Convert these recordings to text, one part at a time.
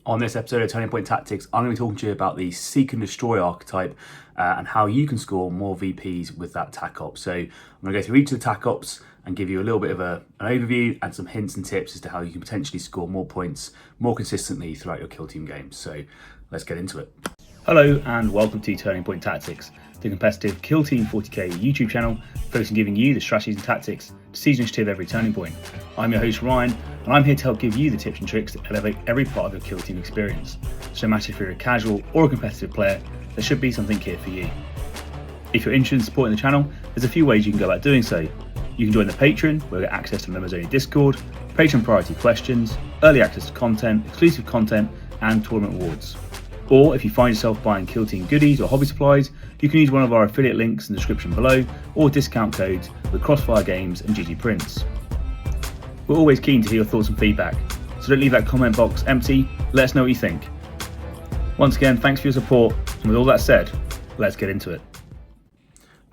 On this episode of Turning Point Tactics, I'm going to be talking to you about the Seek and Destroy archetype and how you can score more VPs with that TAC op. So I'm going to go through each of the TAC ops and give you a little bit of an overview and some hints and tips as to how you can potentially score more points more consistently throughout your kill team games. So let's get into it. Hello and welcome to Turning Point Tactics, the competitive Kill Team 40k YouTube channel focused on giving you the strategies and tactics to seize initiative every turning point. I'm your host Ryan, and I'm here to help give you the tips and tricks that elevate every part of your kill team experience. So no matter if you're a casual or a competitive player, there should be something here for you. If you're interested in supporting the channel, there's a few ways you can go about doing so. You can join the Patreon, where you get access to members only Discord, Patreon priority questions, early access to content, exclusive content, and tournament awards. Or if you find yourself buying Kill Team goodies or hobby supplies, you can use one of our affiliate links in the description below, or discount codes with Crossfire Games and GG Prints. We're always keen to hear your thoughts and feedback, so don't leave that comment box empty. Let us know what you think. Once again, thanks for your support, and with all that said, let's get into it.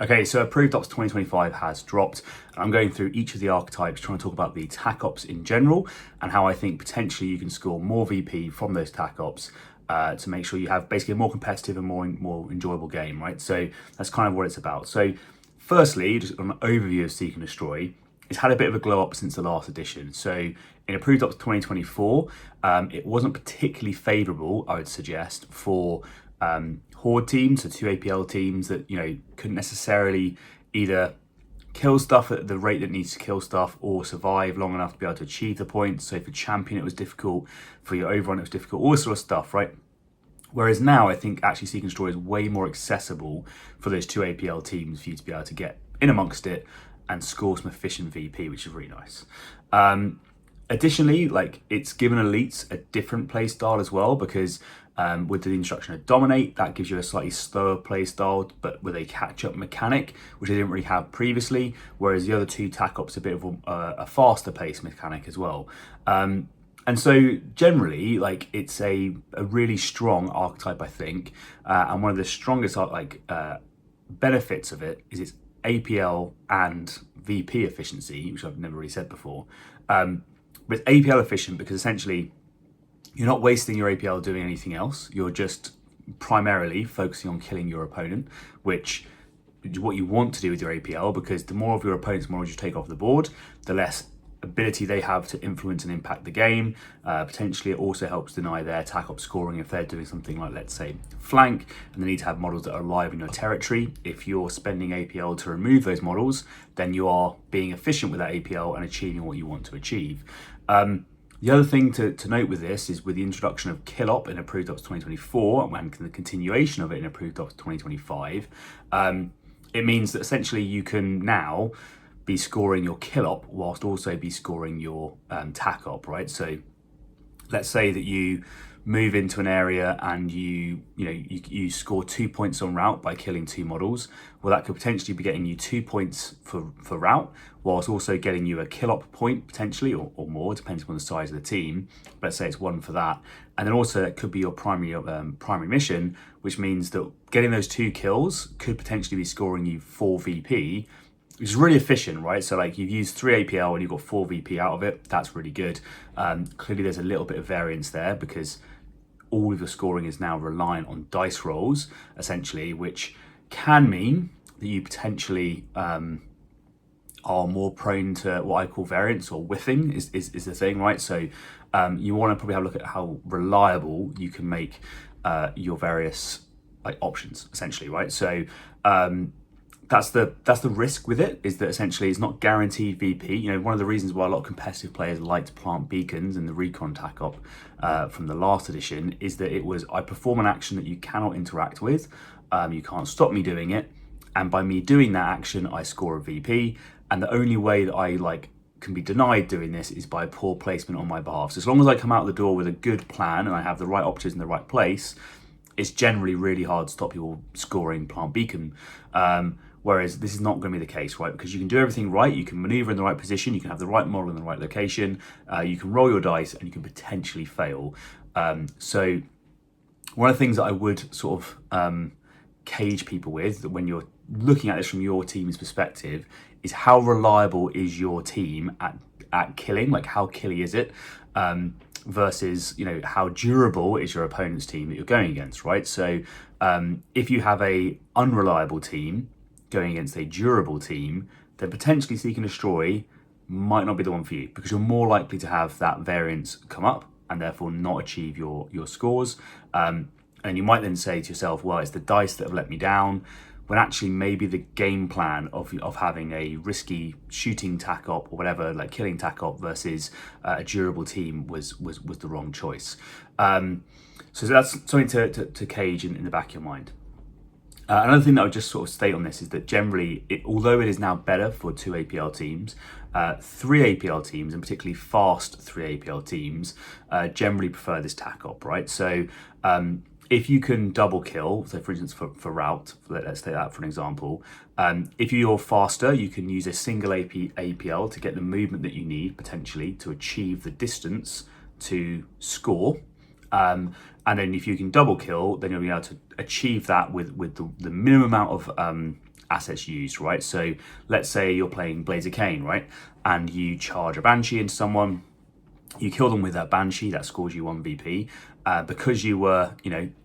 Okay, so Approved Ops 2025 has dropped, and I'm going through each of the archetypes, trying to talk about the TAC ops in general, and how I think potentially you can score more VP from those TAC ops to make sure you have basically a more competitive and more enjoyable game, right? So that's kind of what it's about. So firstly, just an overview of Seek and Destroy. It's had a bit of a glow up since the last edition. So in Approved Ops 2024, it wasn't particularly favourable, I would suggest, for Horde teams, so 2 APL teams that, you know, couldn't necessarily either kill stuff at the rate that needs to kill stuff or survive long enough to be able to achieve the points. So for Champion it was difficult, for your Overrun it was difficult, all this sort of stuff, right? Whereas now I think actually Seek and Destroy is way more accessible for those 2 APL teams for you to be able to get in amongst it and score some efficient VP, which is really nice. Additionally, like, it's given elites a different play style as well, because with the introduction of Dominate, that gives you a slightly slower play style, but with a catch-up mechanic, which they didn't really have previously, whereas the other two TAC ops a bit of a faster pace mechanic as well. And so generally, like, it's a really strong archetype, I think, and one of the strongest benefits of it is its APL and VP efficiency, which I've never really said before. But it's APL efficient because essentially you're not wasting your APL doing anything else. You're just primarily focusing on killing your opponent, which is what you want to do with your APL, because the more of your opponent's models you take off the board, the less ability they have to influence and impact the game. Potentially it also helps deny their TAC op scoring if they're doing something like, let's say, flank, and they need to have models that are alive in your territory. If you're spending APL to remove those models, then you are being efficient with that APL and achieving what you want to achieve. The other thing to note with this is, with the introduction of Kill Op in Approved Ops 2024 and the continuation of it in Approved Ops 2025, it means that essentially you can now be scoring your Kill Op whilst also be scoring your TAC op, right? So let's say that you move into an area and you score 2 points on Rout by killing 2 models. Well, that could potentially be getting you 2 points for Rout, whilst also getting you a kill op point potentially, or more, depending on the size of the team. Let's say it's 1 for that. And then also it could be your primary mission, which means that getting those 2 kills could potentially be scoring you 4 VP, which is really efficient, right? So like, you've used 3 APL and you've got 4 VP out of it. That's really good. Clearly there's a little bit of variance there, because all of the scoring is now reliant on dice rolls, essentially, which can mean that you potentially are more prone to what I call variance, or whiffing is the thing, right? So you want to probably have a look at how reliable you can make your various options, essentially, right? So that's the risk with it, is that essentially it's not guaranteed VP. You know, one of the reasons why a lot of competitive players like to plant beacons in the Recon TAC op from the last edition is that it was, I perform an action that you cannot interact with, you can't stop me doing it, and by me doing that action I score a VP, and the only way that I can be denied doing this is by poor placement on my behalf. So as long as I come out the door with a good plan and I have the right options in the right place, it's generally really hard to stop people scoring plant beacon. Whereas this is not going to be the case, right? Because you can do everything right, you can maneuver in the right position, you can have the right model in the right location, you can roll your dice, and you can potentially fail. So one of the things that I would sort of cage people with, that when you're looking at this from your team's perspective, is how reliable is your team at killing? Like, how killy is it? versus, how durable is your opponent's team that you're going against, right? So if you have a unreliable team going against a durable team, then potentially Seek and Destroy might not be the one for you, because you're more likely to have that variance come up and therefore not achieve your scores. And you might then say to yourself, well, it's the dice that have let me down, when actually maybe the game plan of having a risky shooting tac op or whatever, like killing tac op versus a durable team was the wrong choice. So that's something to cage in the back of your mind. Another thing that I would just sort of state on this is that generally, although it is now better for 2 APL teams, 3 APL teams, and particularly fast 3 APL teams, generally prefer this tac op, right? So if you can double kill, so for instance for Rout, let's take that for an example, if you're faster, you can use a single APL to get the movement that you need potentially to achieve the distance to score. And then if you can double kill, then you'll be able to achieve that with the minimum amount of assets used, right? So let's say you're playing Blaze of Cain, right? And you charge a Banshee into someone, you kill them with that Banshee, that scores you 1 VP. Because you were,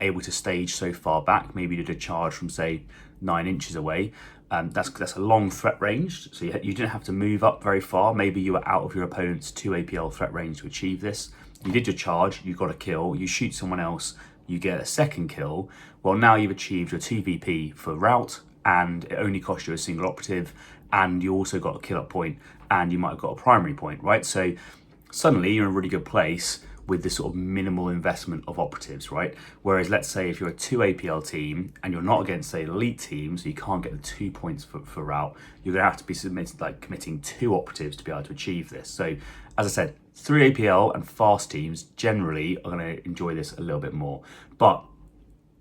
able to stage so far back, maybe you did a charge from say 9 inches away. That's a long threat range, so you didn't have to move up very far. Maybe you were out of your opponent's 2 APL threat range to achieve this. You did your charge, you got a kill, you shoot someone else, you get a second kill. Well, now you've achieved your 2 VP for Rout, and it only cost you a single operative, and you also got a kill up point, and you might have got a primary point, right? So suddenly you're in a really good place with this sort of minimal investment of operatives, right? Whereas let's say if you're a 2 APL team and you're not against an elite team, so you can't get the 2 points for Rout, you're gonna have to be committing 2 operatives to be able to achieve this. So as I said, 3 APL and fast teams generally are gonna enjoy this a little bit more. But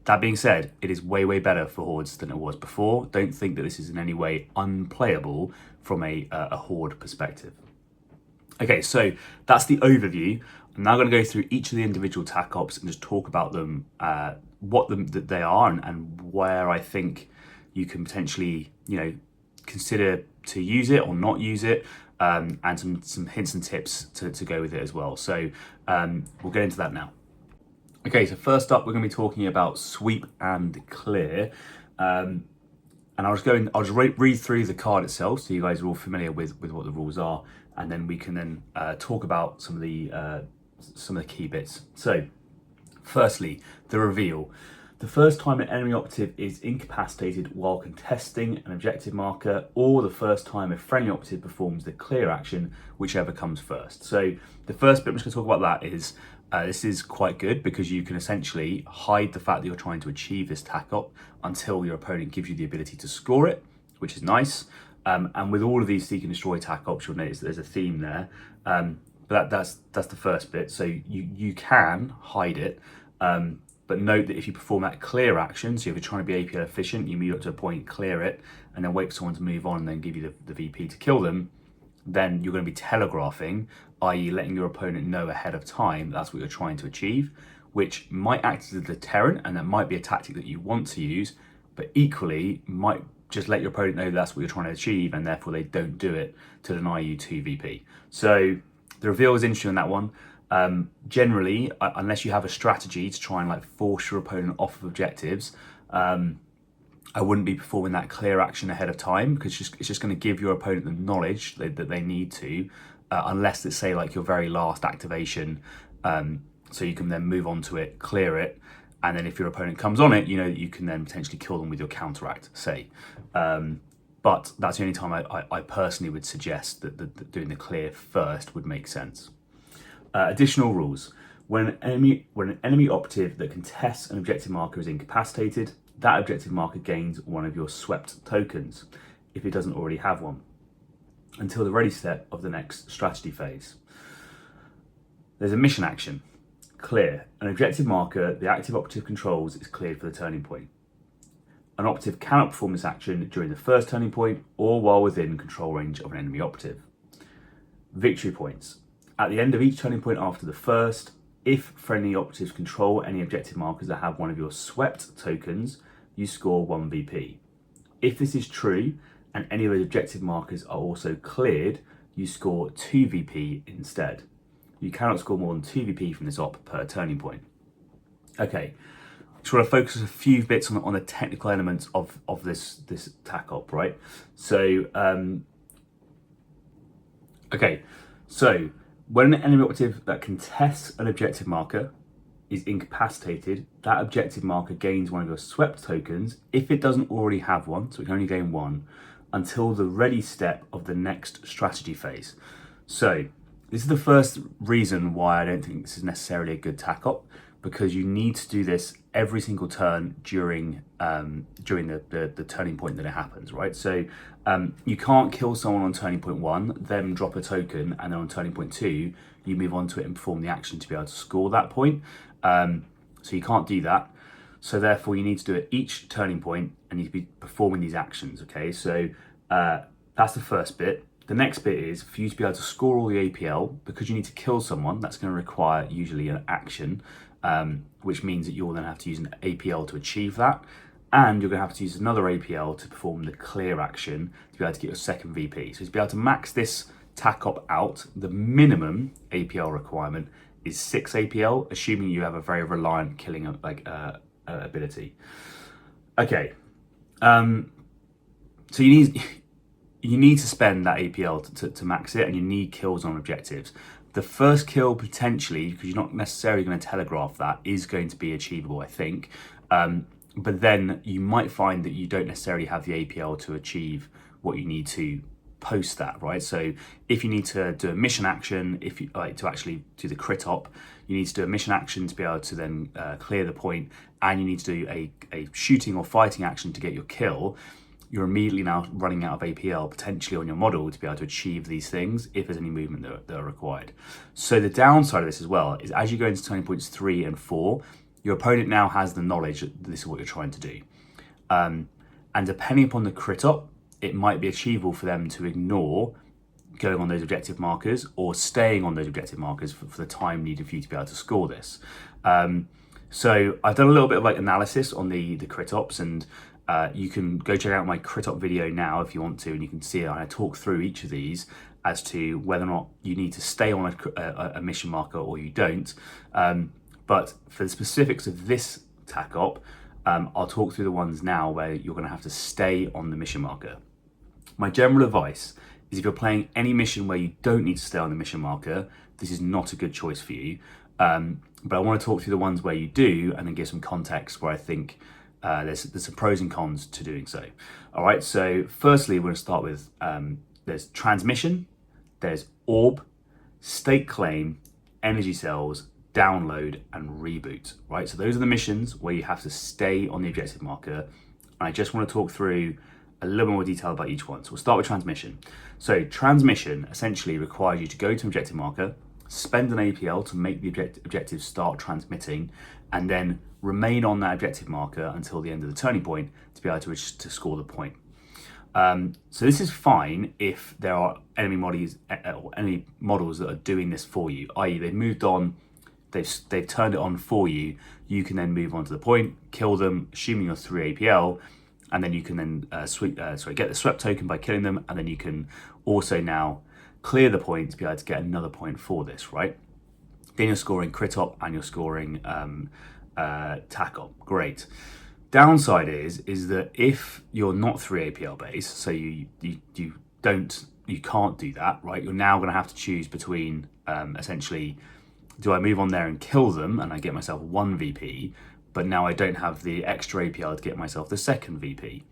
that being said, it is way better for Hordes than it was before. Don't think that this is in any way unplayable from a Horde perspective. Okay, so that's the overview. I'm now going to go through each of the individual tac ops and just talk about them, what they are, and where I think you can potentially, consider to use it or not use it, and some hints and tips to go with it as well. So we'll get into that now. Okay, so first up, we're going to be talking about sweep and clear. And I'll just read through the card itself, so you guys are all familiar with what the rules are, and then we can then talk about some of the key bits. So, firstly, the reveal. The first time an enemy operative is incapacitated while contesting an objective marker, or the first time a friendly operative performs the clear action, whichever comes first. So, the first bit I'm just going to talk about that is this is quite good because you can essentially hide the fact that you're trying to achieve this tac op until your opponent gives you the ability to score it, which is nice. And with all of these Seek and Destroy tac ops, you'll notice that there's a theme there. But that's the first bit. So you can hide it, but note that if you perform that clear action, so if you're trying to be APL efficient, you move up to a point, clear it, and then wait for someone to move on and then give you the VP to kill them, then you're going to be telegraphing, i.e. letting your opponent know ahead of time that's what you're trying to achieve, which might act as a deterrent, and that might be a tactic that you want to use, but equally might just let your opponent know that's what you're trying to achieve, and therefore they don't do it to deny you 2 VP. So the reveal is interesting on that one. Generally, unless you have a strategy to try and force your opponent off of objectives, I wouldn't be performing that clear action ahead of time, because it's just going to give your opponent the knowledge that they need to, unless it's say your very last activation, so you can then move on to it, clear it, and then if your opponent comes on it, you know that you can then potentially kill them with your counteract, say. But that's the only time I personally would suggest that doing the clear first would make sense. Additional rules. When an enemy operative that contests an objective marker is incapacitated, that objective marker gains one of your swept tokens, if it doesn't already have one, until the ready step of the next strategy phase. There's a mission action. Clear. An objective marker the active operative controls is cleared for the turning point. An operative cannot perform this action during the first turning point or while within control range of an enemy operative. Victory points. At the end of each turning point after the first, if friendly operatives control any objective markers that have one of your swept tokens, you score 1 VP. If this is true, and any of the objective markers are also cleared, you score 2 VP instead. You cannot score more than 2 VP from this op per turning point. Okay, just want to focus a few bits on the technical elements of this tac op, right? So, okay, so when an enemy operative that contests an objective marker is incapacitated, that objective marker gains one of your swept tokens if it doesn't already have one, so it can only gain one, until the ready step of the next strategy phase. So this is the first reason why I don't think this is necessarily a good tac op, because you need to do this every single turn during the turning point that it happens, right? So you can't kill someone on turning point 1, then drop a token, and then on turning point 2, you move on to it and perform the action to be able to score that point. So you can't do that. So therefore you need to do it each turning point and you need to be performing these actions, okay? So that's the first bit. The next bit is for you to be able to score all the APL, because you need to kill someone, that's going to require usually an action, which means that you'll then have to use an APL to achieve that. And you're going to have to use another APL to perform the clear action to be able to get your second VP. So to be able to max this tac op out, the minimum APL requirement is 6 APL, assuming you have a very reliant killing ability. Okay, so you need to spend that APL to max it, and you need kills on objectives. The first kill potentially, because you're not necessarily going to telegraph that, is going to be achievable, I think. But then you might find that you don't necessarily have the APL to achieve what you need to post that, right? So if you need to do a mission action, if you like to actually do the crit op, you need to do a mission action to be able to then clear the point, and you need to do a shooting or fighting action to get your kill. You're immediately now running out of APL potentially on your model to be able to achieve these things if there's any movement that are required. So the downside of this as well is as you go into turning points 3 and 4, your opponent now has the knowledge that this is what you're trying to do. And depending upon the crit op, it might be achievable for them to ignore going on those objective markers or staying on those objective markers for the time needed for you to be able to score this. So I've done a little bit of analysis on the crit ops, and you can go check out my crit op video now if you want to, and you can see I talk through each of these as to whether or not you need to stay on a mission marker or you don't. But for the specifics of this tac op, I'll talk through the ones now where you're going to have to stay on the mission marker. My general advice is if you're playing any mission where you don't need to stay on the mission marker, this is not a good choice for you. But I want to talk through the ones where you do, and then give some context where I think there's some pros and cons to doing so. All right, so firstly, we're going to start with there's transmission, there's orb, stake claim, energy cells, download, and reboot, right? So those are the missions where you have to stay on the objective marker. And I just want to talk through a little more detail about each one. So we'll start with transmission. So transmission essentially requires you to go to an objective marker, spend an APL to make the objective start transmitting, and then remain on that objective marker until the end of the turning point to be able to score the point. So this is fine if there are enemy models that are doing this for you, i.e. they've moved on, they've turned it on for you. You can then move on to the point, kill them, assuming you're 3 APL, and then you can then get the swept token by killing them, and then you can also now clear the point to be able to get another point for this, right? Then you're scoring crit op and you're scoring tac op. Great. Downside is that if you're not 3 APL based, so you can't do that, right? You're now going to have to choose between essentially, do I move on there and kill them and I get myself 1 VP, but now I don't have the extra APL to get myself the second VP.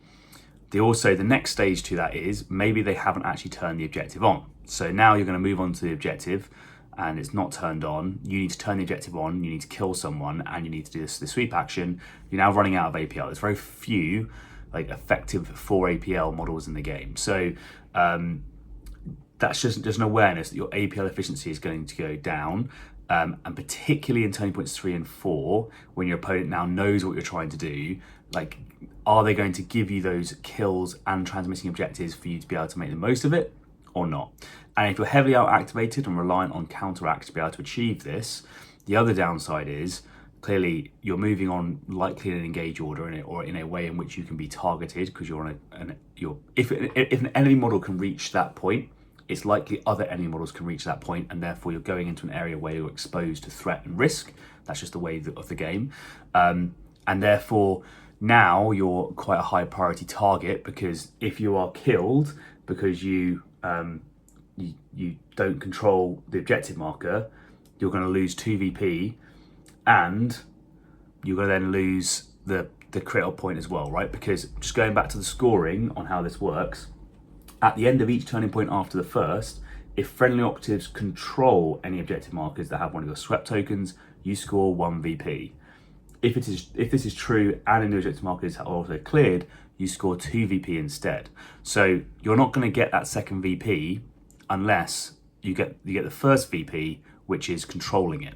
The next stage to that is maybe they haven't actually turned the objective on. So now you're going to move on to the objective and it's not turned on. You need to turn the objective on, you need to kill someone, and you need to do the sweep action. You're now running out of APL. There's very few effective 4 APL models in the game. So that's just an awareness that your APL efficiency is going to go down. And particularly in turning points 3 and 4, when your opponent now knows what you're trying to do, are they going to give you those kills and transmitting objectives for you to be able to make the most of it or not? And if you're heavily out activated and reliant on counteract to be able to achieve this, the other downside is clearly you're moving on likely in an engage order or in a way in which you can be targeted, because you're on if an enemy model can reach that point it's likely other enemy models can reach that point, and therefore you're going into an area where you're exposed to threat and risk. That's just the way of the game. And therefore, now you're quite a high priority target, because if you are killed because you don't control the objective marker, you're going to lose 2 VP, and you're going to then lose the crit up point as well, right? Because just going back to the scoring on how this works, at the end of each turning point after the first, if friendly operatives control any objective markers that have one of your swept tokens, you score 1 VP. If this is true and any objective markers are also cleared, you score 2 VP instead. So you're not going to get that second VP unless you get the first VP, which is controlling it.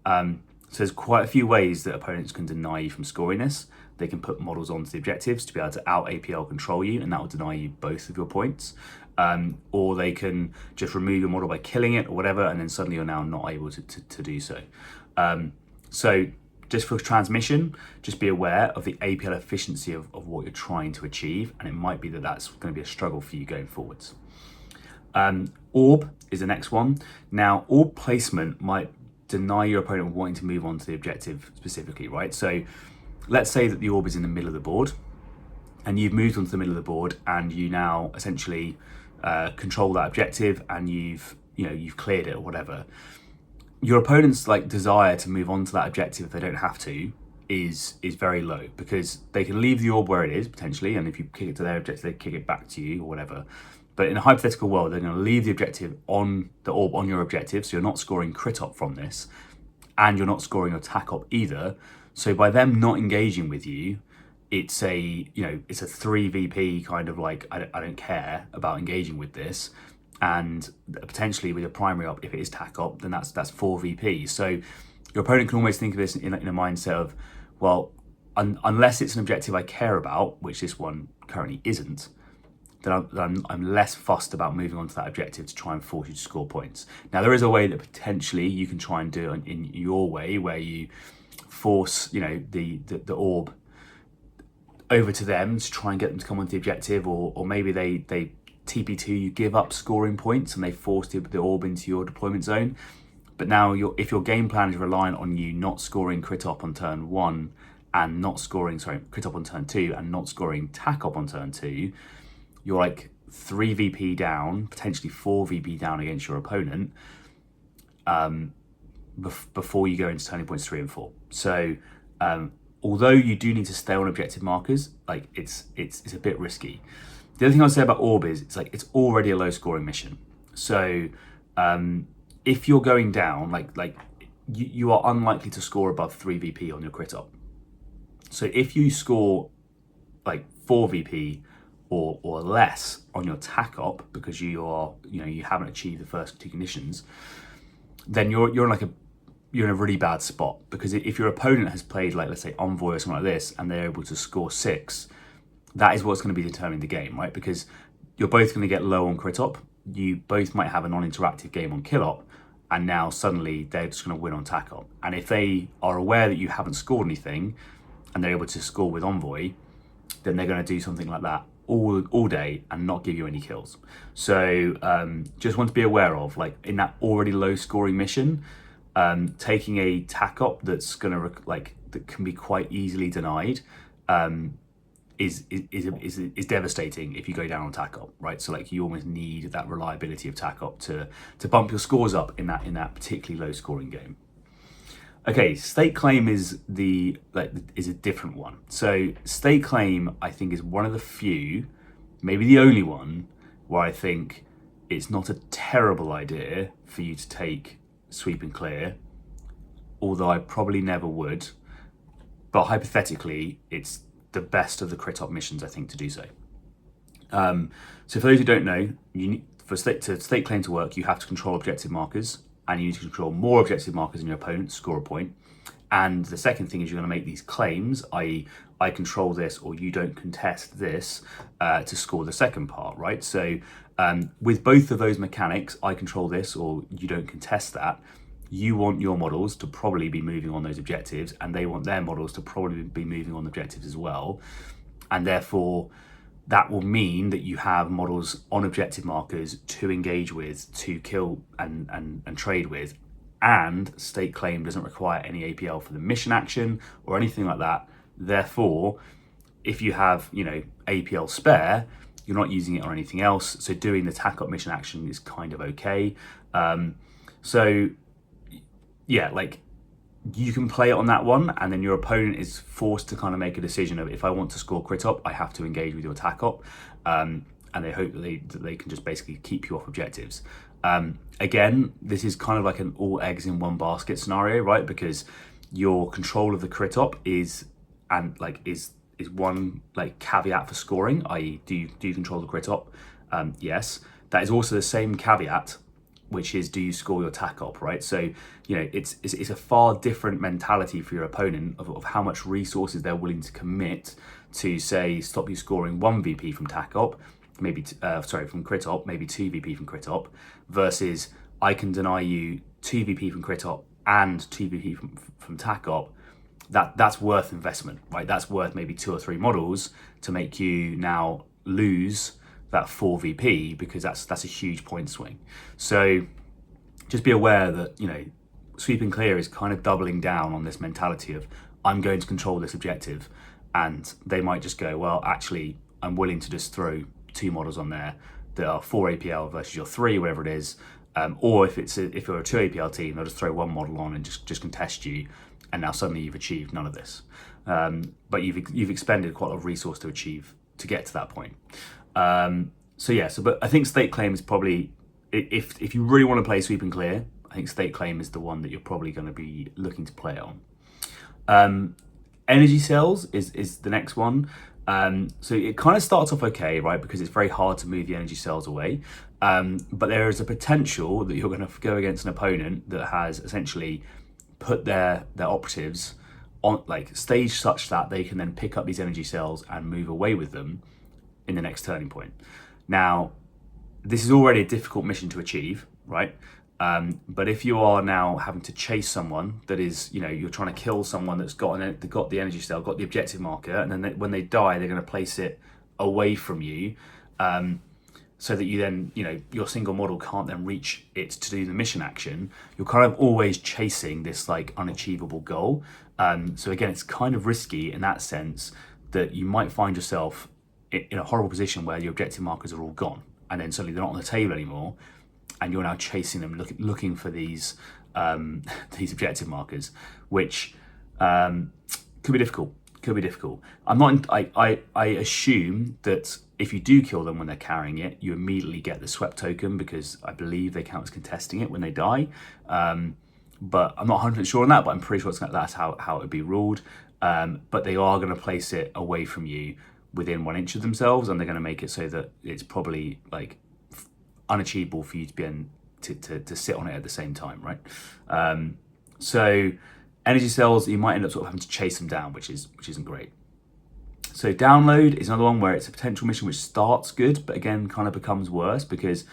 So there's quite a few ways that opponents can deny you from scoring this. They can put models onto the objectives to be able to out APL control you, and that will deny you both of your points. Or they can just remove your model by killing it or whatever, and then suddenly you're now not able to do so. So just for transmission, just be aware of the APL efficiency of what you're trying to achieve, and it might be that that's going to be a struggle for you going forwards. Orb is the next one. Now, orb placement might deny your opponent wanting to move on to the objective specifically, right? So let's say that the orb is in the middle of the board, and you've moved onto the middle of the board, and you now essentially control that objective, and you've cleared it or whatever. Your opponent's desire to move on to that objective, if they don't have to, is very low, because they can leave the orb where it is potentially, and if you kick it to their objective, they kick it back to you or whatever. But in a hypothetical world, they're going to leave the objective on the orb on your objective, so you're not scoring crit op from this, and you're not scoring your tac op either. So by them not engaging with you, it's a 3 VP kind of I don't care about engaging with this. And potentially with your primary op, if it is tac op, then that's 4 VP. So your opponent can almost think of this in a mindset of, well, unless it's an objective I care about, which this one currently isn't, then I'm less fussed about moving on to that objective to try and force you to score points. Now, there is a way that potentially you can try and do it in your way, where you force the orb over to them to try and get them to come onto the objective, or maybe they TP2, you give up scoring points and they force the orb into your deployment zone. But now if your game plan is reliant on you not scoring crit op on turn 1 and not scoring crit op on turn 2 and not scoring tac op on turn 2, you're 3 VP down, potentially 4 VP down against your opponent before you go into turning points 3 and 4. So although you do need to stay on objective markers, it's a bit risky. The other thing I'll say about orb is it's already a low scoring mission. So if you're going down, you are unlikely to score above 3 VP on your crit op. So if you score 4 VP or less on your tac op, because you haven't achieved the first 2 conditions, then you're in a really bad spot. Because if your opponent has played let's say Envoy or something like this, and they're able to score 6, that is what's going to be determining the game, right? Because you're both going to get low on crit op, you both might have a non-interactive game on kill op, and now suddenly they're just going to win on tac op. And if they are aware that you haven't scored anything and they're able to score with Envoy, then they're going to do something like that all day and not give you any kills. So just want to be aware of, in that already low scoring mission, taking a tac op that's going to that can be quite easily denied is devastating if you go down on tac op, right? So you almost need that reliability of tac op to bump your scores up in that particularly low scoring game. Okay, State Claim is is a different one. So State Claim, I think, is one of the few, maybe the only one, where I think it's not a terrible idea for you to take Sweep and Clear, although I probably never would. But hypothetically, it's the best of the crit op missions, I think, to do so. So for those who don't know, for State Claim to work, you have to control objective markers, and you need to control more objective markers than your opponent to score a point. And the second thing is you're going to make these claims, i.e. I control this or you don't contest this, to score the second part, right? So with both of those mechanics, I control this or you don't contest that, you want your models to probably be moving on those objectives, and they want their models to probably be moving on objectives as well. And therefore, that will mean that you have models on objective markers to engage with, to kill and trade with, and state claim doesn't require any APL for the mission action or anything like that. Therefore, if you have, APL spare, you're not using it on anything else. So doing the tack-up mission action is kind of okay. So yeah, like you can play it on that one, and then your opponent is forced to kind of make a decision of, if I want to score crit up, I have to engage with your tack-up. And they hope that they can just basically keep you off objectives. Again, this is kind of like an all eggs in one basket scenario, right? Because your control of the crit up is one like caveat for scoring, i.e. do you control the crit up? Yes. That is also the same caveat, which is, do you score your tack up, right? So, it's a far different mentality for your opponent of how much resources they're willing to commit to, say, stop you scoring 1 VP from tack up, maybe from crit up, maybe 2 VP from crit up, versus I can deny you 2 VP from crit up and 2 VP from tack up. That's worth investment, right? That's worth maybe 2 or 3 models to make you now lose that 4 VP, because that's a huge point swing. So just be aware that, sweep and clear is kind of doubling down on this mentality of, I'm going to control this objective, and they might just go, well, actually, I'm willing to just throw 2 models on there that are 4 APL versus your 3, whatever it is. Or if you're a 2 APL team, they'll just throw 1 model on and just contest you, and now suddenly you've achieved none of this. But you've expended quite a lot of resource to get to that point. But I think state claim is probably, if you really want to play sweep and clear, I think state claim is the one that you're probably going to be looking to play on. Energy cells is the next one. So it kind of starts off okay, right? Because it's very hard to move the energy cells away. But there is a potential that you're going to go against an opponent that has essentially put their operatives on like stage such that they can then pick up these energy cells and move away with them in the next turning point. Now, this is already a difficult mission to achieve, right? But if you are now having to chase someone that is, you're trying to kill someone that's got the energy cell, got the objective marker, and then when they die, they're going to place it away from you, so that you then, your single model can't then reach it to do the mission action. You're kind of always chasing this like unachievable goal. So again, it's kind of risky in that sense that you might find yourself in a horrible position where your objective markers are all gone, and then suddenly they're not on the table anymore, and you're now chasing them, looking for these these objective markers, which could be difficult. I assume that if you do kill them when they're carrying it, you immediately get the swept token, because I believe they count as contesting it when they die. But I'm not 100% sure on that, but I'm pretty sure that's how it would be ruled. But they are going to place it away from you within 1 inch of themselves, and they're going to make it so that it's probably like unachievable for you to be in, to sit on it at the same time, right? So energy cells, you might end up sort of having to chase them down, which isn't great. So download is another one where it's a potential mission which starts good, but again kind of becomes worse, because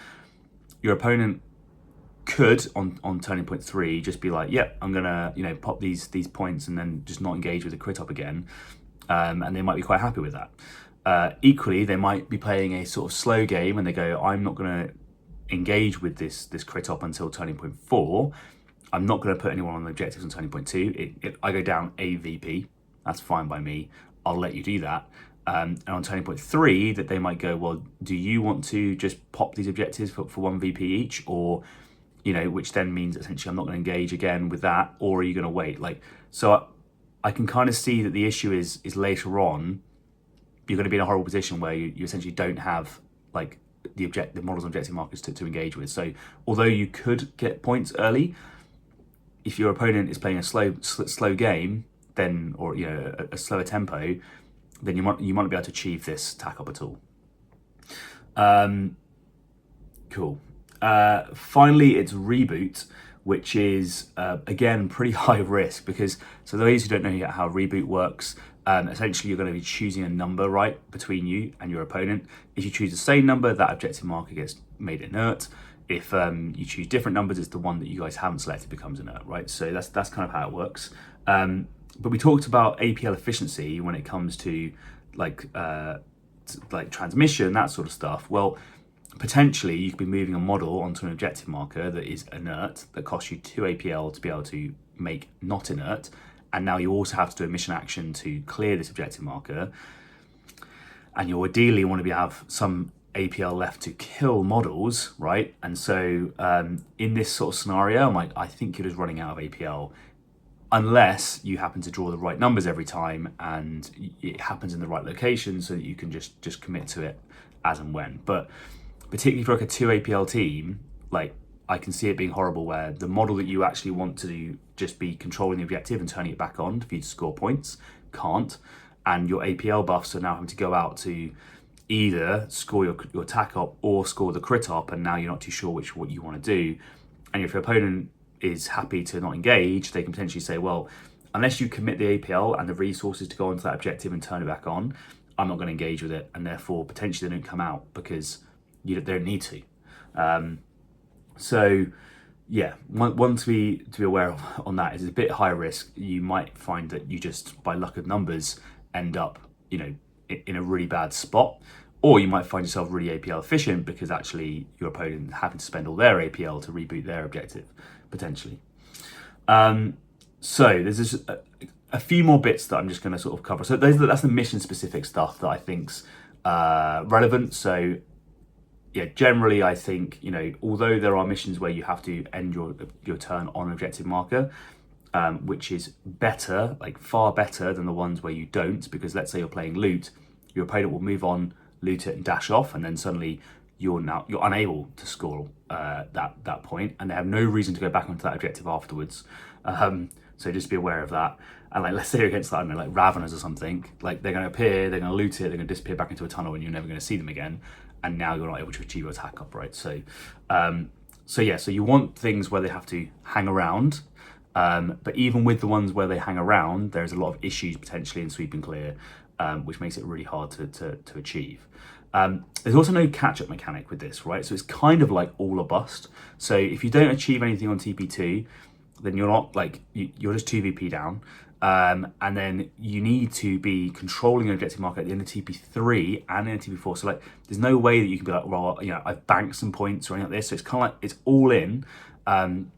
your opponent could on turning point 3 just be like, yep, I'm gonna pop these points and then just not engage with the crit up again, and they might be quite happy with that. Equally, they might be playing a sort of slow game and they go, I'm not gonna engage with this crit up until turning point 4. I'm not going to put anyone on the objectives on turning point 2. I go down a VP. That's fine by me. I'll let you do that. And on turning point 3, that they might go, well, do you want to just pop these objectives for 1 VP each, or which then means essentially I'm not going to engage again with that, or are you going to wait? So I can kind of see that the issue is later on you're going to be in a horrible position where you essentially don't have like the model's objective markers to engage with. So although you could get points early, if your opponent is playing a slow game, then, or a slower tempo, then you might not be able to achieve this tack up at all. Cool. Finally, it's reboot, which is again pretty high risk, because so those who don't know yet how reboot works, essentially you're going to be choosing a number, right, between you and your opponent. If you choose the same number, that objective marker gets made inert. If you choose different numbers, it's the one that you guys haven't selected becomes inert, right? So that's kind of how it works. But we talked about APL efficiency when it comes to like like transmission, that sort of stuff. Well, potentially you could be moving a model onto an objective marker that is inert, that costs you 2 APL to be able to make not inert, and now you also have to do a mission action to clear this objective marker, and you ideally want to have some APL left to kill models, right? And so in this sort of scenario, I think you're just running out of APL, unless you happen to draw the right numbers every time and it happens in the right location so that you can just commit to it as and when. But particularly for like a 2 APL team, like I can see it being horrible where the model that you actually want to do just be controlling the objective and turning it back on for you to score points can't, and your APL buffs are now having to go out to either score your attack op or score the crit op, and now you're not too sure what you want to do. And if your opponent is happy to not engage, they can potentially say, well, unless you commit the APL and the resources to go onto that objective and turn it back on, I'm not going to engage with it, and therefore potentially they don't come out because they don't need to. So yeah, one to be aware of on that is it's a bit high risk. You might find that you just, by luck of numbers, end up, in a really bad spot, or you might find yourself really APL efficient because actually your opponent having to spend all their APL to reboot their objective, potentially. So there's just a few more bits that I'm just going to sort of cover. So that's the mission specific stuff that I think's relevant. So yeah, generally I think, although there are missions where you have to end your turn on an objective marker, which is better, like far better than the ones where you don't, because let's say you're playing loot, your opponent will move on, loot it and dash off, and then suddenly you're unable to score that point, and they have no reason to go back onto that objective afterwards. So just be aware of that. And like, let's say you're against, I don't know, like Raveners or something, like they're going to appear, they're going to loot it, they're going to disappear back into a tunnel, and you're never going to see them again. And now you're not able to achieve your attack up, right? So you want things where they have to hang around. But even with the ones where they hang around, there's a lot of issues potentially in sweep and clear, which makes it really hard to achieve. There's also no catch-up mechanic with this, right? So it's kind of like all or bust. So if you don't achieve anything on TP2, then you're not like, you're just 2VP down. And then you need to be controlling an objective marker at the end of TP3 and in TP4. So like, there's no way that you can be like, well, I've banked some points or anything like this. So it's kind of like, it's all in. And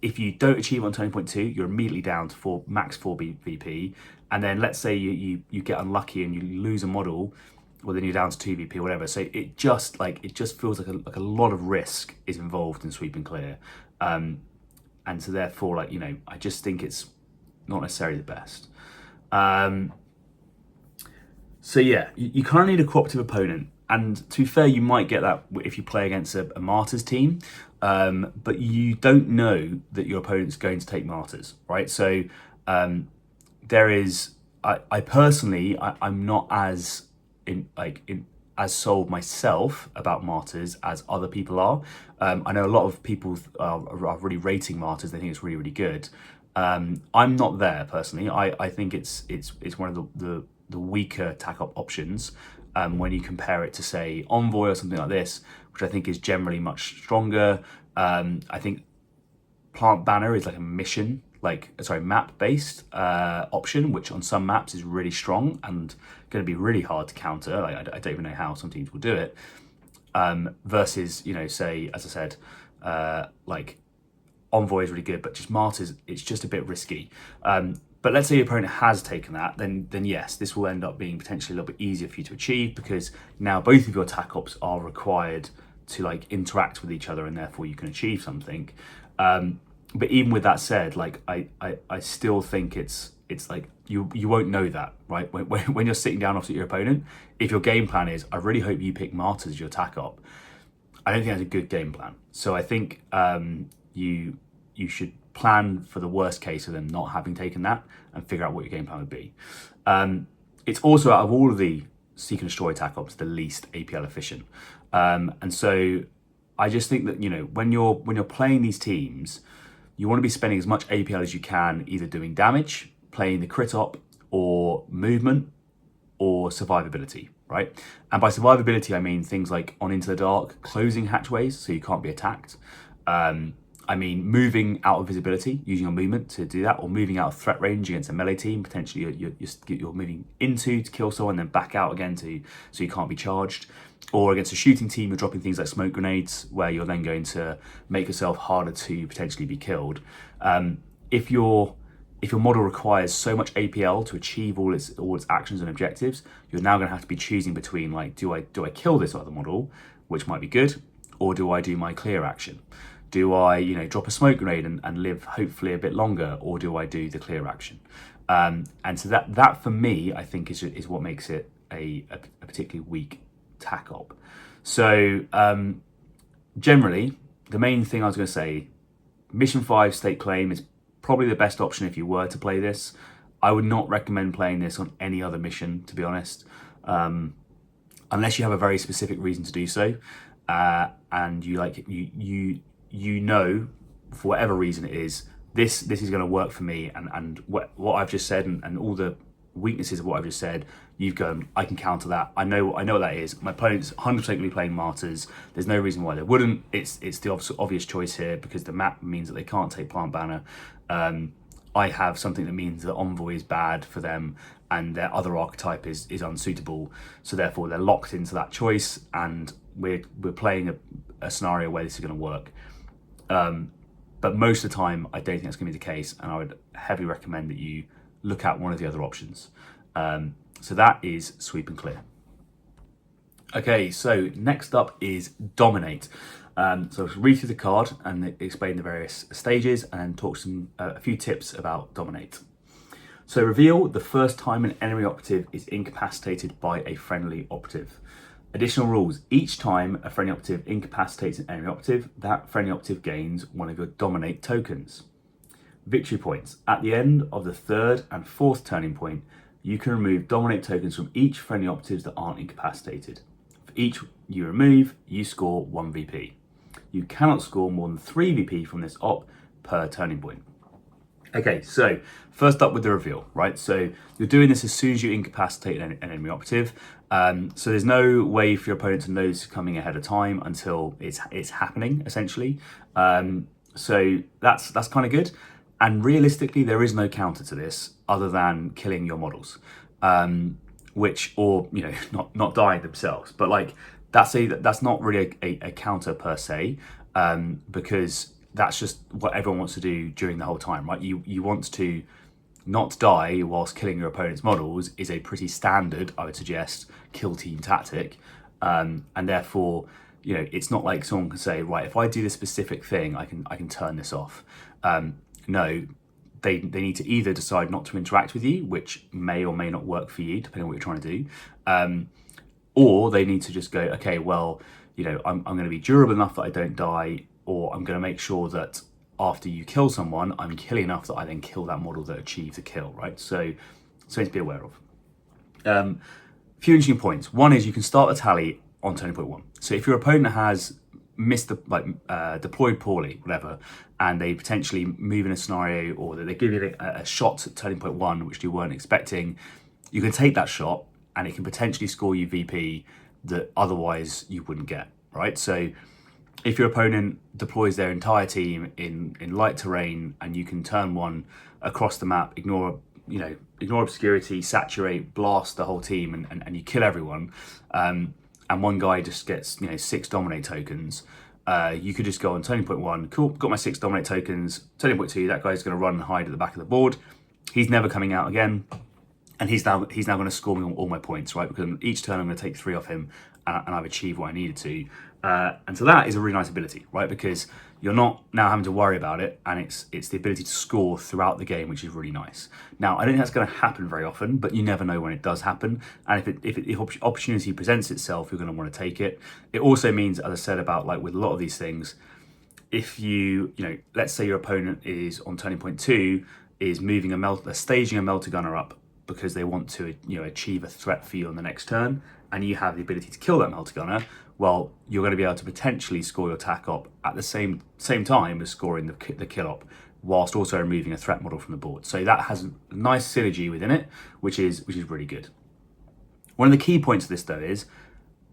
if you don't achieve on turning point 2, you're immediately down to max 4 VP. And then let's say you get unlucky and you lose a model, well then you're down to 2 VP or whatever. So it just feels like a lot of risk is involved in sweep and clear. And so therefore, I just think it's not necessarily the best. So yeah, you kind of need a cooperative opponent. And to be fair, you might get that if you play against a Martyrs team, but you don't know that your opponent's going to take Martyrs, right? So there is, I personally, I'm not as as sold myself about Martyrs as other people are. I know a lot of people are really rating Martyrs. They think it's really, really good. I'm not there personally. I think it's one of the weaker tack-up options when you compare it to say Envoy or something like this, which I think is generally much stronger. I think Plant Banner is like a map-based option, which on some maps is really strong and going to be really hard to counter. Like, I don't even know how some teams will do it. Versus, say, as I said, like Envoy is really good, but just Martyrs, it's just a bit risky. But let's say your opponent has taken that, then yes, this will end up being potentially a little bit easier for you to achieve, because now both of your attack ops are required to interact with each other, and therefore you can achieve something. But even with that said, I still think it's like you won't know that, right? When you're sitting down opposite your opponent, if your game plan is, I really hope you pick Martyrs as your attack op, I don't think that's a good game plan. So I think you should plan for the worst case of them not having taken that and figure out what your game plan would be. It's also, out of all of the Seek and Destroy attack ops, the least APL efficient. And so I just think that, when you're playing these teams, you want to be spending as much APL as you can, either doing damage, playing the crit op, or movement, or survivability, right? And by survivability, I mean things like on Into the Dark, closing hatchways so you can't be attacked, I mean moving out of visibility, using your movement to do that, or moving out of threat range against a melee team. Potentially you're moving into to kill someone, then back out again so you can't be charged. Or against a shooting team, you're dropping things like smoke grenades, where you're then going to make yourself harder to potentially be killed. If your model requires so much APL to achieve all its actions and objectives, you're now going to have to be choosing between, like, do I kill this other model, which might be good, or do I do my clear action? Do I, drop a smoke grenade and live hopefully a bit longer, or do I do the clear action? And so that for me, I think is what makes it a particularly weak tac op. So generally, the main thing I was going to say, Mission 5 State Claim is probably the best option if you were to play this. I would not recommend playing this on any other mission, to be honest, unless you have a very specific reason to do so, and you know, for whatever reason it is, this is going to work for me, and what I've just said and all the weaknesses of what I've just said, you've gone, I can counter that. I know what that is. My opponent's 100% going to be playing Martyrs. There's no reason why they wouldn't. It's the obvious choice here, because the map means that they can't take Plant Banner. I have something that means that Envoy is bad for them, and their other archetype is unsuitable. So therefore, they're locked into that choice, and we're playing a scenario where this is going to work. But most of the time, I don't think that's going to be the case, and I would heavily recommend that you look at one of the other options. So that is Sweep and Clear. Okay, so next up is Dominate. So I'll read through the card and explain the various stages, and then talk a few tips about Dominate. So reveal the first time an enemy operative is incapacitated by a friendly operative. Additional rules: each time a friendly operative incapacitates an enemy operative, that friendly operative gains one of your Dominate tokens. Victory points: at the end of the third and fourth turning point, you can remove Dominate tokens from each friendly operatives that aren't incapacitated. For each you remove, you score 1 VP. You cannot score more than 3 VP from this op per turning point. Okay, so first up with the reveal, right? So you're doing this as soon as you incapacitate an enemy operative. So there's no way for your opponent to know this is coming ahead of time until it's happening, essentially. So that's kind of good. And realistically, there is no counter to this other than killing your models, or not dying themselves. But like that's not really a counter per se, because that's just what everyone wants to do during the whole time, right? You want to not die whilst killing your opponent's models is a pretty standard, I would suggest, kill team tactic, and therefore, it's not like someone can say, right, if I do this specific thing, I can turn this off. No, they need to either decide not to interact with you, which may or may not work for you, depending on what you're trying to do, or they need to just go, okay, well, I'm going to be durable enough that I don't die, or I'm going to make sure that after you kill someone, I'm killing enough that I then kill that model that achieves a kill, right? So something to be aware of. Few interesting points. One is you can start a tally on turning point 1. So if your opponent has missed deployed poorly, whatever, and they potentially move in a scenario, or that they give you a shot at turning point 1 which you weren't expecting, you can take that shot and it can potentially score you VP that otherwise you wouldn't get, right? So if your opponent deploys their entire team in light terrain, and you can turn one across the map, ignore obscurity, saturate, blast the whole team, and you kill everyone, and one guy just gets 6 Dominate tokens, you could just go on turning point 1, cool, got my 6 Dominate tokens. Turning point 2, that guy's going to run and hide at the back of the board. He's never coming out again, and he's now going to score me all my points, right? Because each turn I'm going to take 3 off him, and I've achieved what I needed to. And so that is a really nice ability, right? Because you're not now having to worry about it, and it's the ability to score throughout the game, which is really nice. Now, I don't think that's going to happen very often, but you never know when it does happen. And if opportunity presents itself, you're going to want to take it. It also means, as I said about with a lot of these things, if let's say your opponent is on turning point 2, is they're staging a melter gunner up because they want to achieve a threat for you on the next turn, and you have the ability to kill that melter gunner, well, you're going to be able to potentially score your tac op at the same time as scoring the kill op, whilst also removing a threat model from the board. So that has a nice synergy within it, which is really good. One of the key points of this, though, is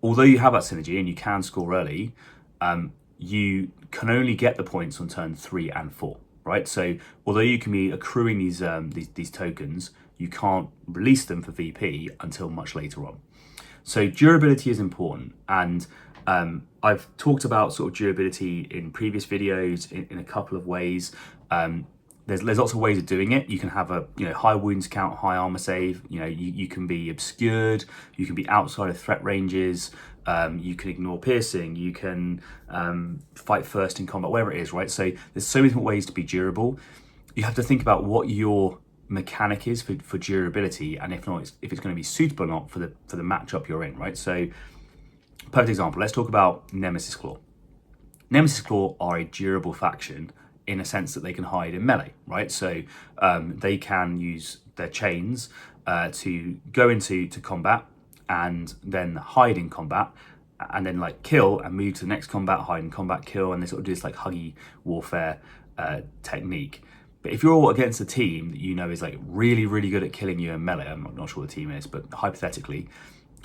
although you have that synergy and you can score early, you can only get the points on turn 3 and 4, right? So although you can be accruing these tokens, you can't release them for VP until much later on. So durability is important, and I've talked about sort of durability in previous videos in a couple of ways. There's lots of ways of doing it. You can have a high wounds count, high armor save. You can be obscured. You can be outside of threat ranges. You can ignore piercing. You can fight first in combat, whatever it is, right? So there's so many different ways to be durable. You have to think about what your mechanic is for durability, and if not, if it's going to be suitable or not for the matchup you're in, right? So, perfect example. Let's talk about Nemesis Claw. Nemesis Claw are a durable faction in a sense that they can hide in melee, right? So they can use their chains to go into combat and then hide in combat, and then like kill and move to the next combat, hide in combat, kill, and they sort of do this like huggy warfare technique. But if you're against a team that you know is like really, really good at killing you in melee, I'm not sure what the team is, but hypothetically,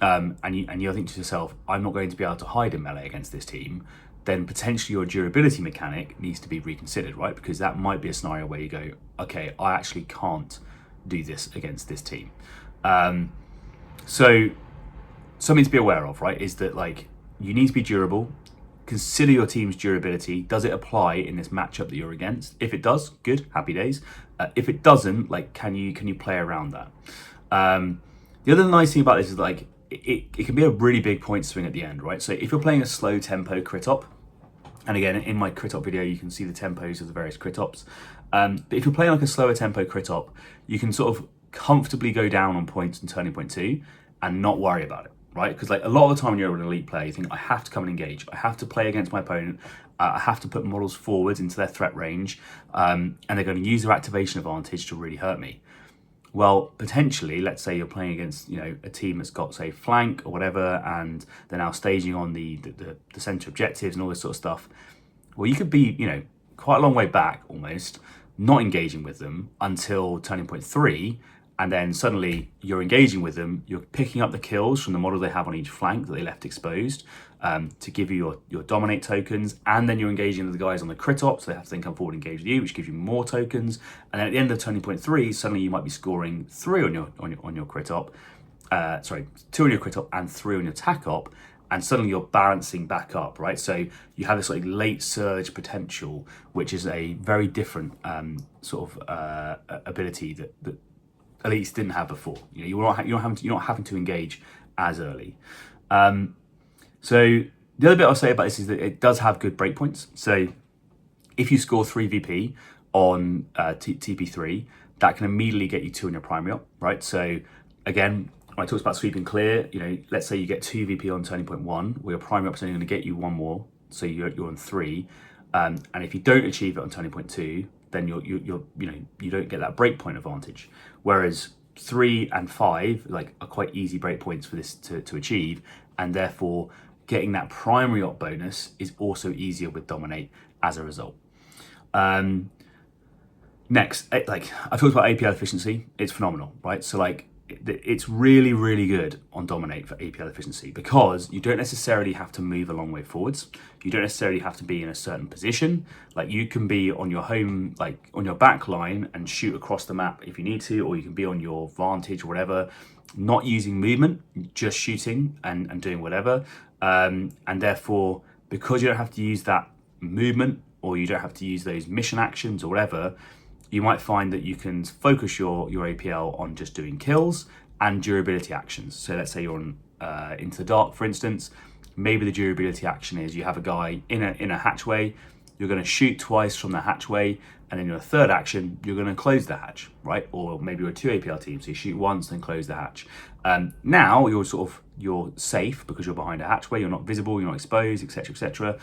and you're thinking to yourself, I'm not going to be able to hide in melee against this team, then potentially your durability mechanic needs to be reconsidered, right? Because that might be a scenario where you go, okay, I actually can't do this against this team. So something to be aware of, right, is that like you need to be durable. Consider your team's durability. Does it apply in this matchup that you're against? If it does, good, happy days. If it doesn't, like, can you play around that? The other nice thing about this is like it can be a really big point swing at the end, right? So if you're playing a slow tempo crit op, and again in my crit op video you can see the tempos of the various crit ops. But if you're playing like a slower tempo crit op, you can sort of comfortably go down on points in turning point 2 and not worry about it. Right? Because like a lot of the time when you're an elite player, you think, I have to come and engage. I have to play against my opponent. I have to put models forwards into their threat range. And they're going to use their activation advantage to really hurt me. Well, potentially, let's say you're playing against a team that's got, say, flank or whatever, and they're now staging on the center objectives and all this sort of stuff. Well, you could be, quite a long way back almost, not engaging with them until turning point 3, and then suddenly you're engaging with them, you're picking up the kills from the model they have on each flank that they left exposed to give you your dominate tokens, and then you're engaging with the guys on the crit op, so they have to then come forward and engage with you, which gives you more tokens, and then at the end of turning point 3, suddenly you might be scoring 3 on your crit op, 2 on your crit op and 3 on your tac op, and suddenly you're balancing back up, right? So you have this like late surge potential, which is a very different ability that elites didn't have before. You're not having to engage as early. So the other bit I'll say about this is that it does have good breakpoints. So if you score 3 VP on TP3, that can immediately get you 2 on your primary op, right? So again, when I talked about sweeping clear, let's say you get 2 VP on turning point 1, where your primary op is only going to get you 1 more, so you're on 3. And if you don't achieve it on turning point 2, then you don't get that breakpoint advantage. Whereas 3 and 5 are quite easy breakpoints for this to achieve, and therefore getting that primary op bonus is also easier with dominate as a result. Next, I've talked about APL efficiency. It's phenomenal, right? So it's really, really good on dominate for APL efficiency, because you don't necessarily have to move a long way forwards. You don't necessarily have to be in a certain position. Like you can be on your home, on your back line and shoot across the map if you need to, or you can be on your vantage or whatever, not using movement, just shooting and doing whatever. And therefore, because you don't have to use that movement, or you don't have to use those mission actions or whatever, you might find that you can focus your APL on just doing kills and durability actions. So let's say you're on Into the Dark, for instance. Maybe the durability action is you have a guy in a hatchway, you're going to shoot twice from the hatchway, and then your third action, you're going to close the hatch, right? Or maybe you're a 2 APL team, so you shoot once, then close the hatch. Now you're safe because you're behind a hatchway, you're not visible, you're not exposed, etc., etc.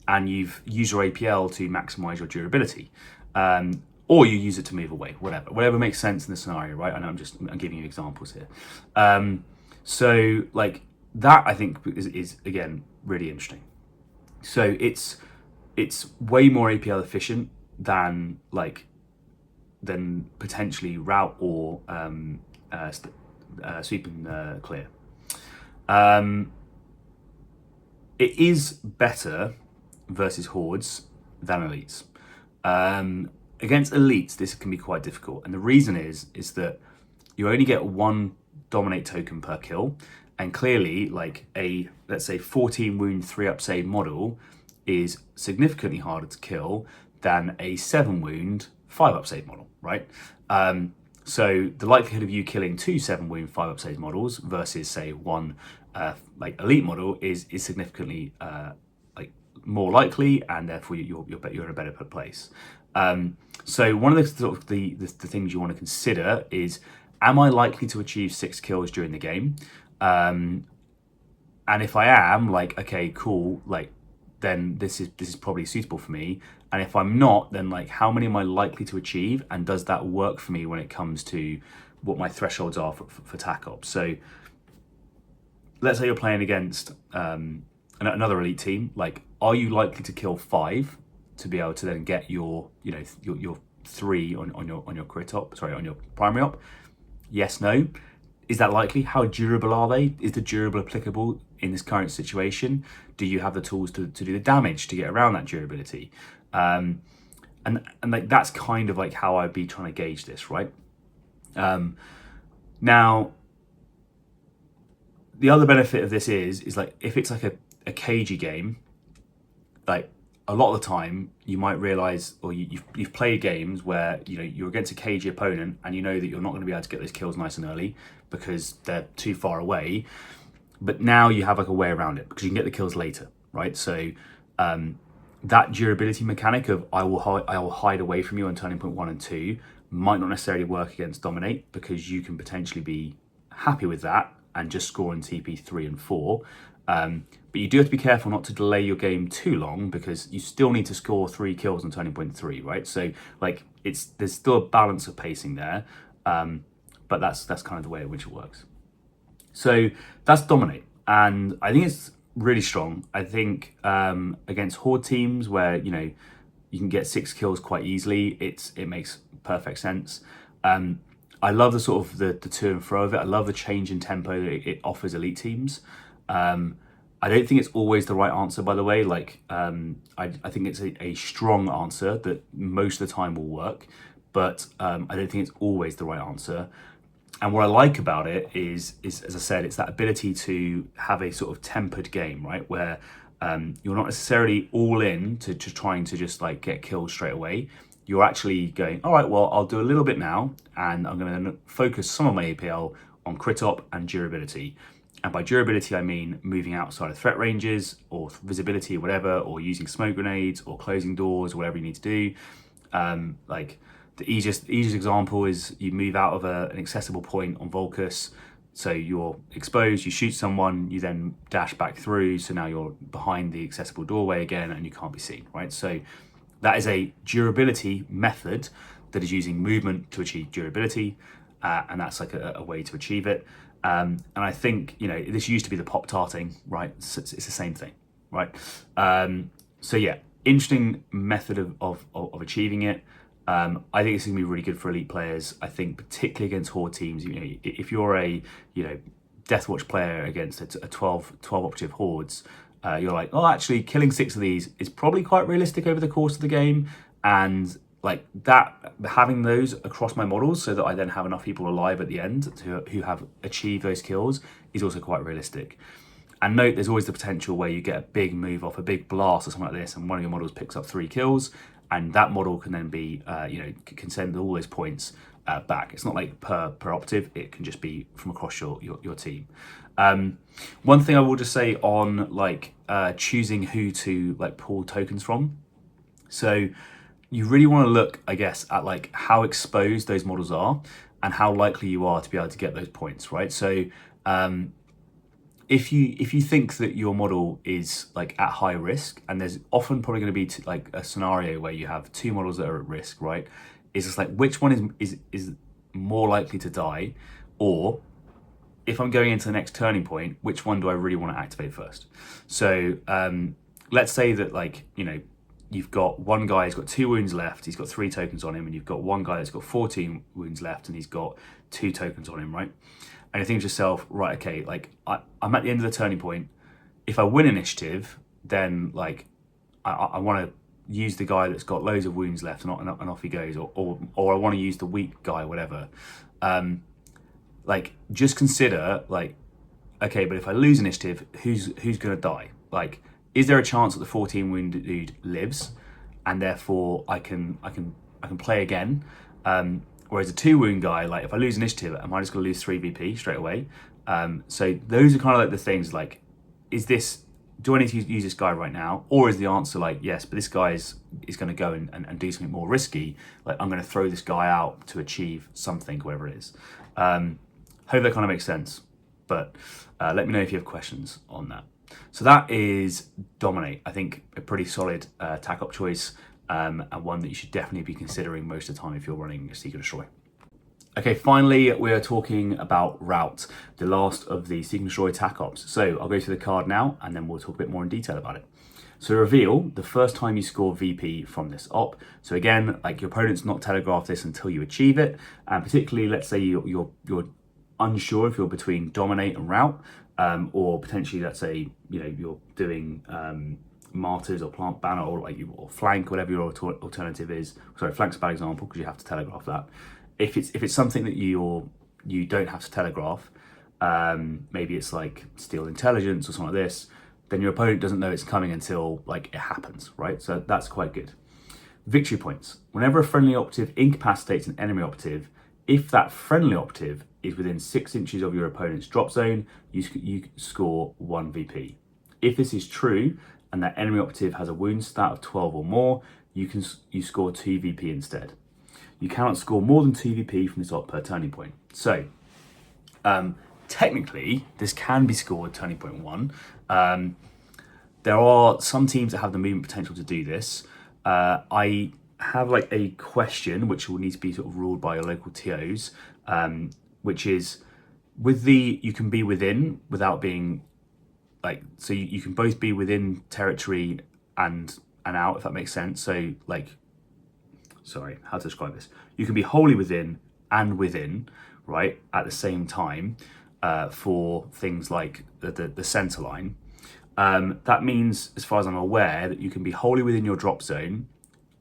And you've used your APL to maximize your durability. Or you use it to move away, whatever makes sense in the scenario, right? I know I'm giving you examples here. So that I think is again really interesting. So it's way more APL efficient than potentially Rout or sweep and clear. It is better versus hordes than elites. Against elites, this can be quite difficult, and the reason is that you only get one dominate token per kill, and clearly, like a, let's say, 14 wound 3-up save model is significantly harder to kill than a 7 wound 5-up save model, right? So the likelihood of you killing 2 7 wound 5-up save models versus, say, one like elite model is significantly like more likely, and therefore you're in a better place. So one of the sort of the things you want to consider is, am I likely to achieve 6 kills during the game? And if I am, like, okay, cool, like, then this is probably suitable for me. And if I'm not, then like, how many am I likely to achieve? And does that work for me when it comes to what my thresholds are for TAC ops? So let's say you're playing against another elite team. Like, are you likely to kill 5 to be able to then get your, you know, your 3 on your crit op, sorry, on your primary op? Yes, no. Is that likely? How durable are they? Is the durable applicable in this current situation? Do you have the tools to do the damage to get around that durability? And like, that's kind of like how I'd be trying to gauge this, right? Now, the other benefit of this is like, if it's like a cagey game, like, a lot of the time you might realize, or you've played games where, you know, you're against a cagey opponent and you know that you're not going to be able to get those kills nice and early because they're too far away. But now you have like a way around it because you can get the kills later, right? So that durability mechanic of I will hide away from you on turning point 1 and 2 might not necessarily work against dominate, because you can potentially be happy with that and just score in TP 3 and 4. But you do have to be careful not to delay your game too long, because you still need to score 3 kills on turning point 3, right? So like, there's still a balance of pacing there, but that's kind of the way in which it works. So that's dominate, and I think it's really strong. I think against horde teams where, you know, you can get 6 kills quite easily, it makes perfect sense. I love the sort of the to and fro of it. I love the change in tempo that it offers elite teams. I don't think it's always the right answer, by the way. Like, I think it's a strong answer that most of the time will work, but I don't think it's always the right answer. And what I like about it is as I said, it's that ability to have a sort of tempered game, right? Where you're not necessarily all in to trying to just like get kills straight away. You're actually going, all right, well, I'll do a little bit now, and I'm going to focus some of my APL on crit op and durability. And by durability, I mean moving outside of threat ranges or visibility or whatever, or using smoke grenades or closing doors or whatever you need to do. Like, the easiest example is you move out of an accessible point on Volcus. So you're exposed, you shoot someone, you then dash back through. So now you're behind the accessible doorway again and you can't be seen, right? So that is a durability method that is using movement to achieve durability. And that's like a way to achieve it. And I think, you know, this used to be the pop tarting, right? It's the same thing, right? So yeah, interesting method of achieving it. I think it's going to be really good for elite players. I think particularly against horde teams, you know, if you're a, you know, Deathwatch player against a 12 operative hordes, you're like, oh, actually killing 6 of these is probably quite realistic over the course of the game. And like that, having those across my models so that I then have enough people alive at the end who have achieved those kills is also quite realistic. And note, there's always the potential where you get a big move off, a big blast or something like this, and one of your models picks up 3 kills, and that model can then be, you know, can send all those points back. It's not like per operative, it can just be from across your team. One thing I will just say on like choosing who to like pull tokens from. So you really want to look, I guess, at like how exposed those models are and how likely you are to be able to get those points, right? So if you think that your model is like at high risk, and there's often probably going to be like a scenario where you have 2 models that are at risk, right? It's just like, which one is more likely to die? Or if I'm going into the next turning point, which one do I really want to activate first? So let's say that, like, you know, you've got one guy who's got 2 wounds left, he's got 3 tokens on him, and you've got one guy that's got 14 wounds left and he's got 2 tokens on him, right? And you think to yourself, right, okay, like I'm at the end of the turning point. If I win initiative, then like I want to use the guy that's got loads of wounds left and off he goes, or I want to use the weak guy, whatever. Like, just consider, like, okay, but if I lose initiative, who's going to die? Like, is there a chance that the 14 wounded dude lives, and therefore I can play again? Whereas a 2 wound guy, like, if I lose initiative, am I just going to lose 3 VP straight away? So those are kind of like the things, like, do I need to use this guy right now? Or is the answer like, yes, but this guy is going to go and do something more risky. Like, I'm going to throw this guy out to achieve something, whatever it is. Hope that kind of makes sense. But let me know if you have questions on that. So that is Dominate. I think a pretty solid tack up choice, and one that you should definitely be considering most of the time if you're running Seek and Destroy. Okay, finally, we are talking about Rout, the last of the Seek and Destroy tack ops. So I'll go through the card now, and then we'll talk a bit more in detail about it. So reveal the first time you score VP from this op. So again, like, your opponent's not telegraphed this until you achieve it, and particularly, let's say you're unsure if you're between Dominate and Rout, or potentially, let's say, you're doing Martyrs or Plant Banner, or Flank, whatever your alternative is. Sorry, Flank's a bad example because you have to telegraph that. If it's something that you don't have to telegraph, maybe it's like Steel Intelligence or something like this, then your opponent doesn't know it's coming until, like, it happens, right? So that's quite good. Victory points. Whenever a friendly operative incapacitates an enemy operative, if that friendly operative is within 6 inches of your opponent's drop zone, you score 1 VP. If this is true and that enemy operative has a wound stat of 12 or more, you score 2 VP instead. You cannot score more than 2 VP from this op per turning point. So technically, this can be scored turning point 1. There are some teams that have the movement potential to do this. I have, like, a question which will need to be sort of ruled by your local TOs, which is you can be within without being, like, so you can both be within territory and out, if that makes sense. So, like, sorry, how to describe this? You can be wholly within and within, right, at the same time, for things like the center line. That means, as far as I'm aware, that you can be wholly within your drop zone,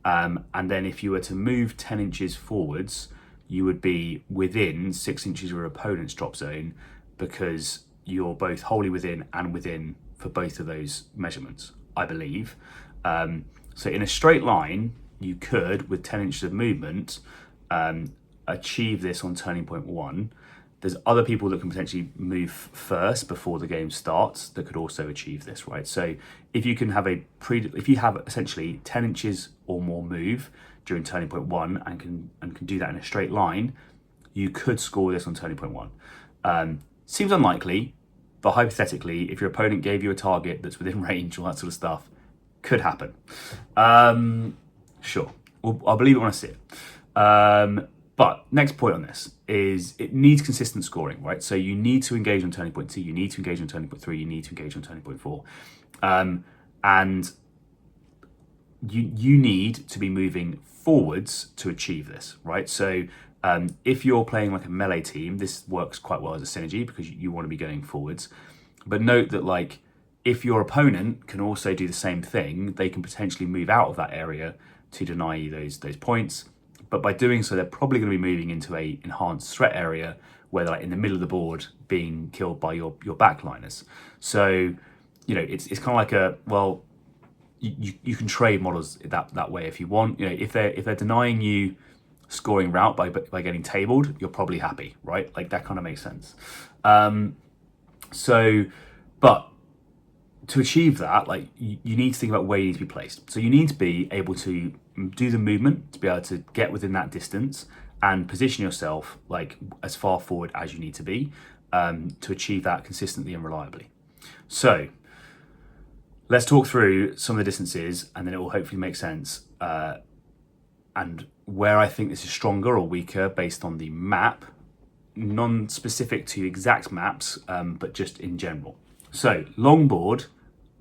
and then if you were to move 10 inches forwards, you would be within 6 inches of your opponent's drop zone, because you're both wholly within and within for both of those measurements, I believe. So in a straight line, you could, with 10 inches of movement, achieve this on turning point 1. There's other people that can potentially move first before the game starts that could also achieve this, right? So if you can have if you have essentially 10 inches or more move during turning point 1 and can do that in a straight line, you could score this on turning point 1. Seems unlikely, but hypothetically, if your opponent gave you a target that's within range, all that sort of stuff, could happen. Sure, I'll believe it when I see it. But next point on this is it needs consistent scoring, right? So you need to engage on turning point 2, you need to engage on turning point 3, you need to engage on turning point 4. And you need to be moving forwards to achieve this, right? So if you're playing like a melee team, this works quite well as a synergy because you want to be going forwards. But note that, like, if your opponent can also do the same thing, they can potentially move out of that area to deny you those points. But by doing so, they're probably going to be moving into a enhanced threat area where they're, like, in the middle of the board being killed by your backliners. So, it's kind of like you can trade models that way if you want. If they're denying you scoring Rout by getting tabled, you're probably happy, right? Like, that kind of makes sense. But to achieve that, like, you need to think about where you need to be placed. So you need to be able to do the movement to be able to get within that distance and position yourself, like, as far forward as you need to be, to achieve that consistently and reliably. So let's talk through some of the distances, and then it will hopefully make sense, and where I think this is stronger or weaker based on the map, non-specific to exact maps, but just in general. So longboard,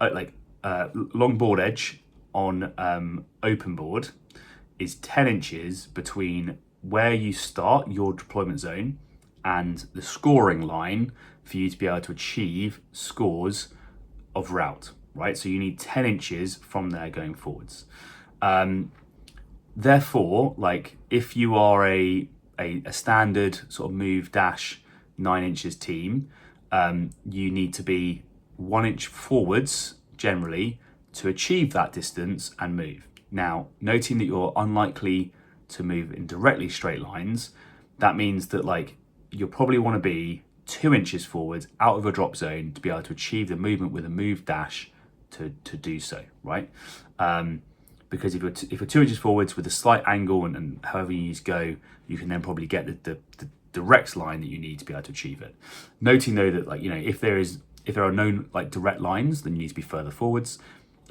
longboard edge on open board is 10 inches between where you start your deployment zone and the scoring line for you to be able to achieve scores of Rout. right? So you need 10 inches from there going forwards. Therefore, like if you are a standard sort of move dash 9 inches team, you need to be 1 inch forwards generally to achieve that distance and move. Now, noting that you're unlikely to move in directly straight lines, that means that like you'll probably want to be 2 inches forwards out of your drop zone to be able to achieve the movement with a move dash to do so, right? Because if you're 2 inches forwards with a slight angle and however you need to go, you can then probably get the direct line that you need to be able to achieve it. Noting though that, like, you know, if there are no like direct lines, then you need to be further forwards.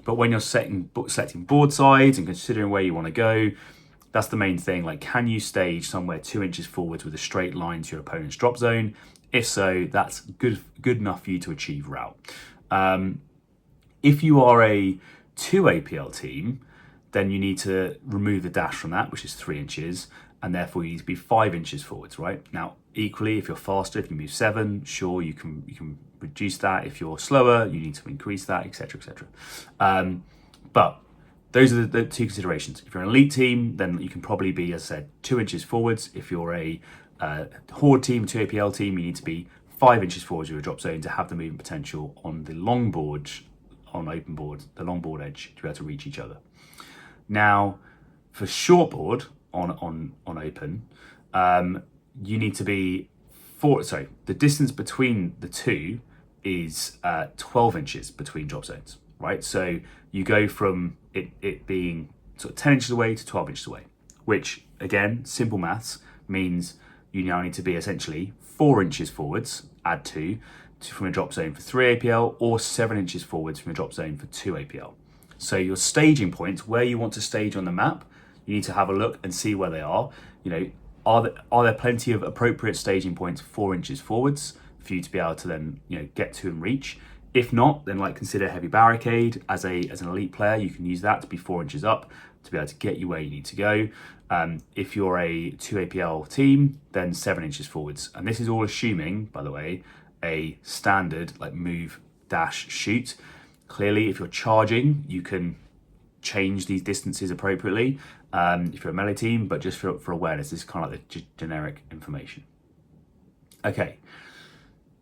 But when you're selecting board sides and considering where you want to go, that's the main thing. Like, can you stage somewhere 2 inches forwards with a straight line to your opponent's drop zone? If so, that's good enough for you to achieve route. If you are a 2 APL team, then you need to remove the dash from that, which is 3 inches, and therefore you need to be 5 inches forwards, right? Now, equally, if you're faster, if you move 7, sure, you can reduce that. If you're slower, you need to increase that, etc., etc. But those are the two considerations. If you're an elite team, then you can probably be, as I said, 2 inches forwards. If you're a horde team, 2 APL team, you need to be 5 inches forwards with your drop zone to have the movement potential on the long board, on open board, the long board edge, to be able to reach each other. Now, for short board on open, you need to be the distance between the two is 12 inches between drop zones, right? So you go from it being sort of 10 inches away to 12 inches away, which again, simple maths means you now need to be essentially 4 inches forwards, add 2 from a drop zone for 3 APL, or 7 inches forwards from a drop zone for 2 APL. So your staging points, where you want to stage on the map, you need to have a look and see where they are. You know, are there plenty of appropriate staging points 4 inches forwards for you to be able to then, you know, get to and reach? If not, then like consider heavy barricade as an elite player. You can use that to be 4 inches up to be able to get you where you need to go. If you're a 2 APL team, then 7 inches forwards. And this is all assuming, by the way, a standard like move dash shoot. Clearly, if you're charging, you can change these distances appropriately if you're a melee team, but just for awareness, this is kind of like the generic information. Okay,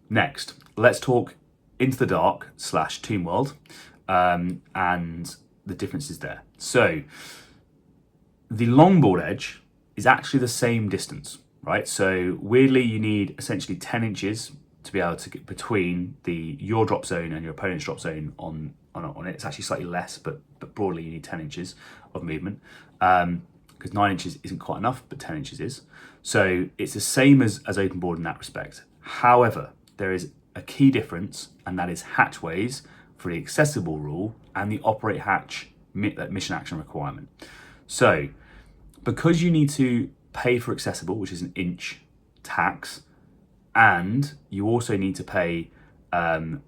next, let's talk Into the Dark / Tomb World and the differences there. So the longboard edge is actually the same distance, right? So weirdly, you need essentially 10 inches to be able to get between your drop zone and your opponent's drop zone on it. It's actually slightly less, but broadly you need 10 inches of movement because 9 inches isn't quite enough, but 10 inches is. So it's the same as open board in that respect. However, there is a key difference, and that is hatchways for the accessible rule and the operate hatch mission action requirement. So because you need to pay for accessible, which is an inch tax, and you also need to pay a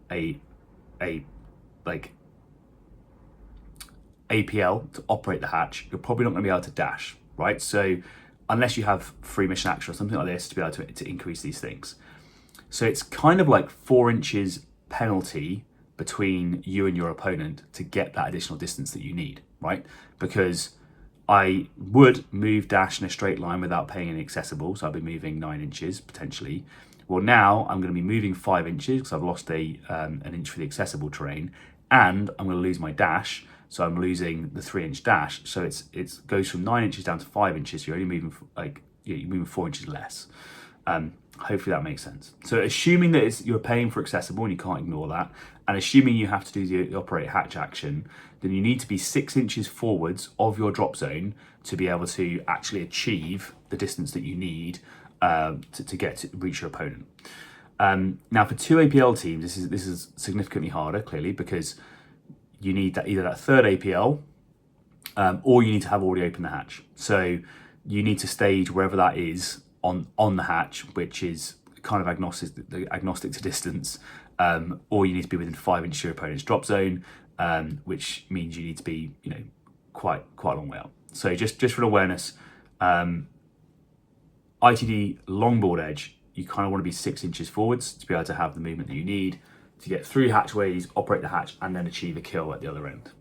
APL to operate the hatch, you're probably not going to be able to dash, right? So unless you have free mission action or something like this to be able to increase these things. So it's kind of like 4 inches penalty between you and your opponent to get that additional distance that you need, right? Because I would move dash in a straight line without paying any accessible, so I'll be moving 9 inches potentially. Well, now I'm going to be moving 5 inches because I've lost an inch for the accessible terrain, and I'm going to lose my dash, so I'm losing the 3 inch dash. So it goes from 9 inches down to 5 inches. You're only moving you're moving 4 inches less. Hopefully that makes sense. So assuming that you're paying for accessible and you can't ignore that, and assuming you have to do the operate hatch action, then you need to be 6 inches forwards of your drop zone to be able to actually achieve the distance that you need to reach your opponent. Now for 2 APL teams, this is significantly harder, clearly, because you need either that third APL or you need to have already opened the hatch. So you need to stage wherever that is on the hatch, which is kind of agnostic to distance, or you need to be within 5 inches of your opponent's drop zone, which means you need to be, you know, quite a long way up. So just for awareness, ITD longboard edge, you kind of want to be 6 inches forwards to be able to have the movement that you need to get through hatchways, operate the hatch, and then achieve a kill at the other end.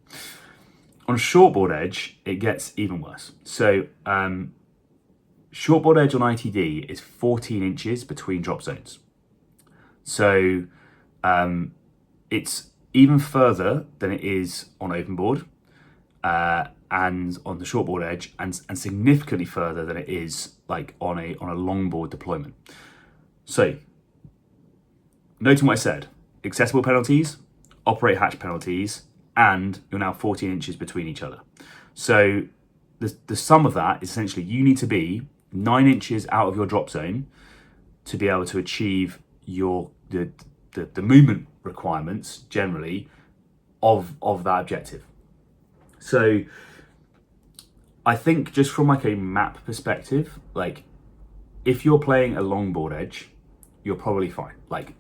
On shortboard edge, it gets even worse. So shortboard edge on ITD is 14 inches between drop zones. So it's even further than it is on open board and on the shortboard edge, and significantly further than it is like on a longboard deployment. So, noting what I said, accessible penalties, operate hatch penalties, and you're now 14 inches between each other. So the sum of that is essentially you need to be 9 inches out of your drop zone to be able to achieve the movement requirements generally of that objective. So I think just from like a map perspective, like if you're playing a longboard edge, you're probably fine. Like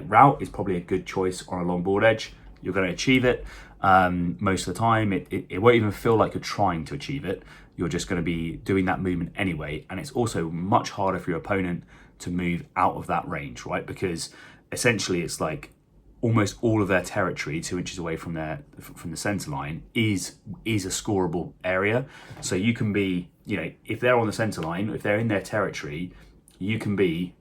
Rout is probably a good choice on a longboard edge. You're going to achieve it most of the time. It won't even feel like you're trying to achieve it. You're just going to be doing that movement anyway. And it's also much harder for your opponent to move out of that range, right? Because essentially it's like almost all of their territory 2 inches away from the center line is a scoreable area. So you can be, you know, if they're on the center line, if they're in their territory, you can be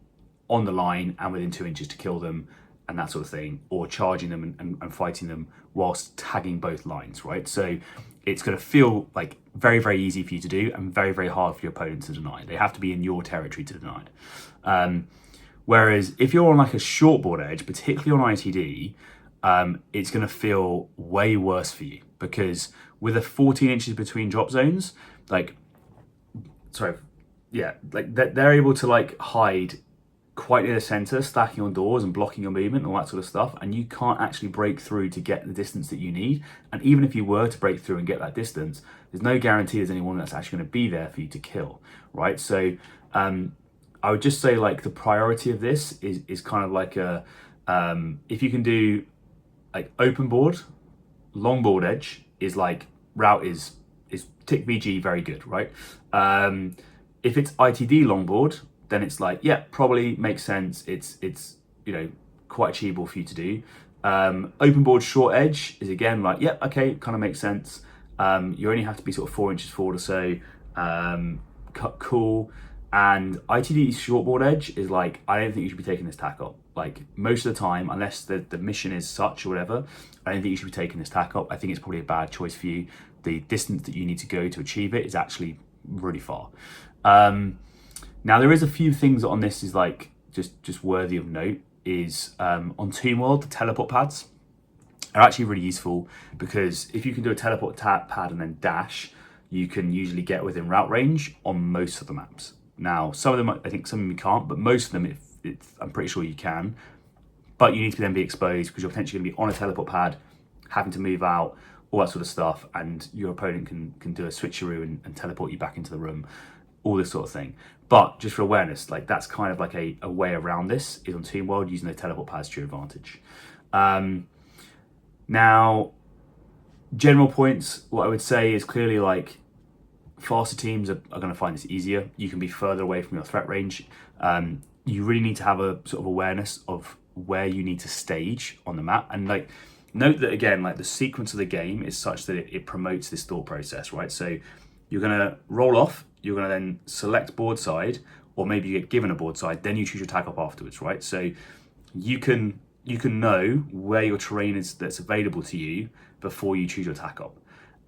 on the line and within 2 inches to kill them and that sort of thing, or charging them and fighting them whilst tagging both lines, right? So it's going to feel like very, very easy for you to do and very, very hard for your opponent to deny. They have to be in your territory to deny it. Whereas if you're on like a shortboard edge, particularly on ITD, it's going to feel way worse for you, because with a 14 inches between drop zones, they're able to like hide quite near the center, stacking on doors and blocking your movement and all that sort of stuff, and you can't actually break through to get the distance that you need. And even if you were to break through and get that distance, there's no guarantee there's anyone that's actually going to be there for you to kill, right? So I would just say like the priority of this is kind of like a if you can do like open board, longboard edge is like Rout is tick VG very good, right? If it's ITD longboard, then it's like, yeah, probably makes sense. It's you know, quite achievable for you to do. Open board short edge is again like, yeah, okay, kind of makes sense. You only have to be sort of 4 inches forward or so. Cool. And ITD shortboard edge is like, I don't think you should be taking this tack up. Like most of the time, unless the mission is such or whatever, I don't think you should be taking this tack up. I think it's probably a bad choice for you. The distance that you need to go to achieve it is actually really far. Now there is a few things on this is like just worthy of note is on Toon World, the teleport pads are actually really useful, because if you can do a teleport pad and then dash, you can usually get within route range on most of the maps. Now some of them, I think some of them you can't, but most of them I'm pretty sure you can, but you need to then be exposed because you're potentially going to be on a teleport pad, having to move out, all that sort of stuff, and your opponent can do a switcheroo and teleport you back into the room, all this sort of thing. But just for awareness, like that's kind of like a way around this is on Team World using the teleport pads to your advantage. Now, general points, what I would say is clearly like faster teams are going to find this easier. You can be further away from your threat range. You really need to have a sort of awareness of where you need to stage on the map. And like, note that again, like the sequence of the game is such that it promotes this thought process, right? So you're going to roll off, you're going to then select board side, or maybe you get given a board side, then you choose your tack up afterwards, right? So you can know where your terrain is that's available to you before you choose your tack up.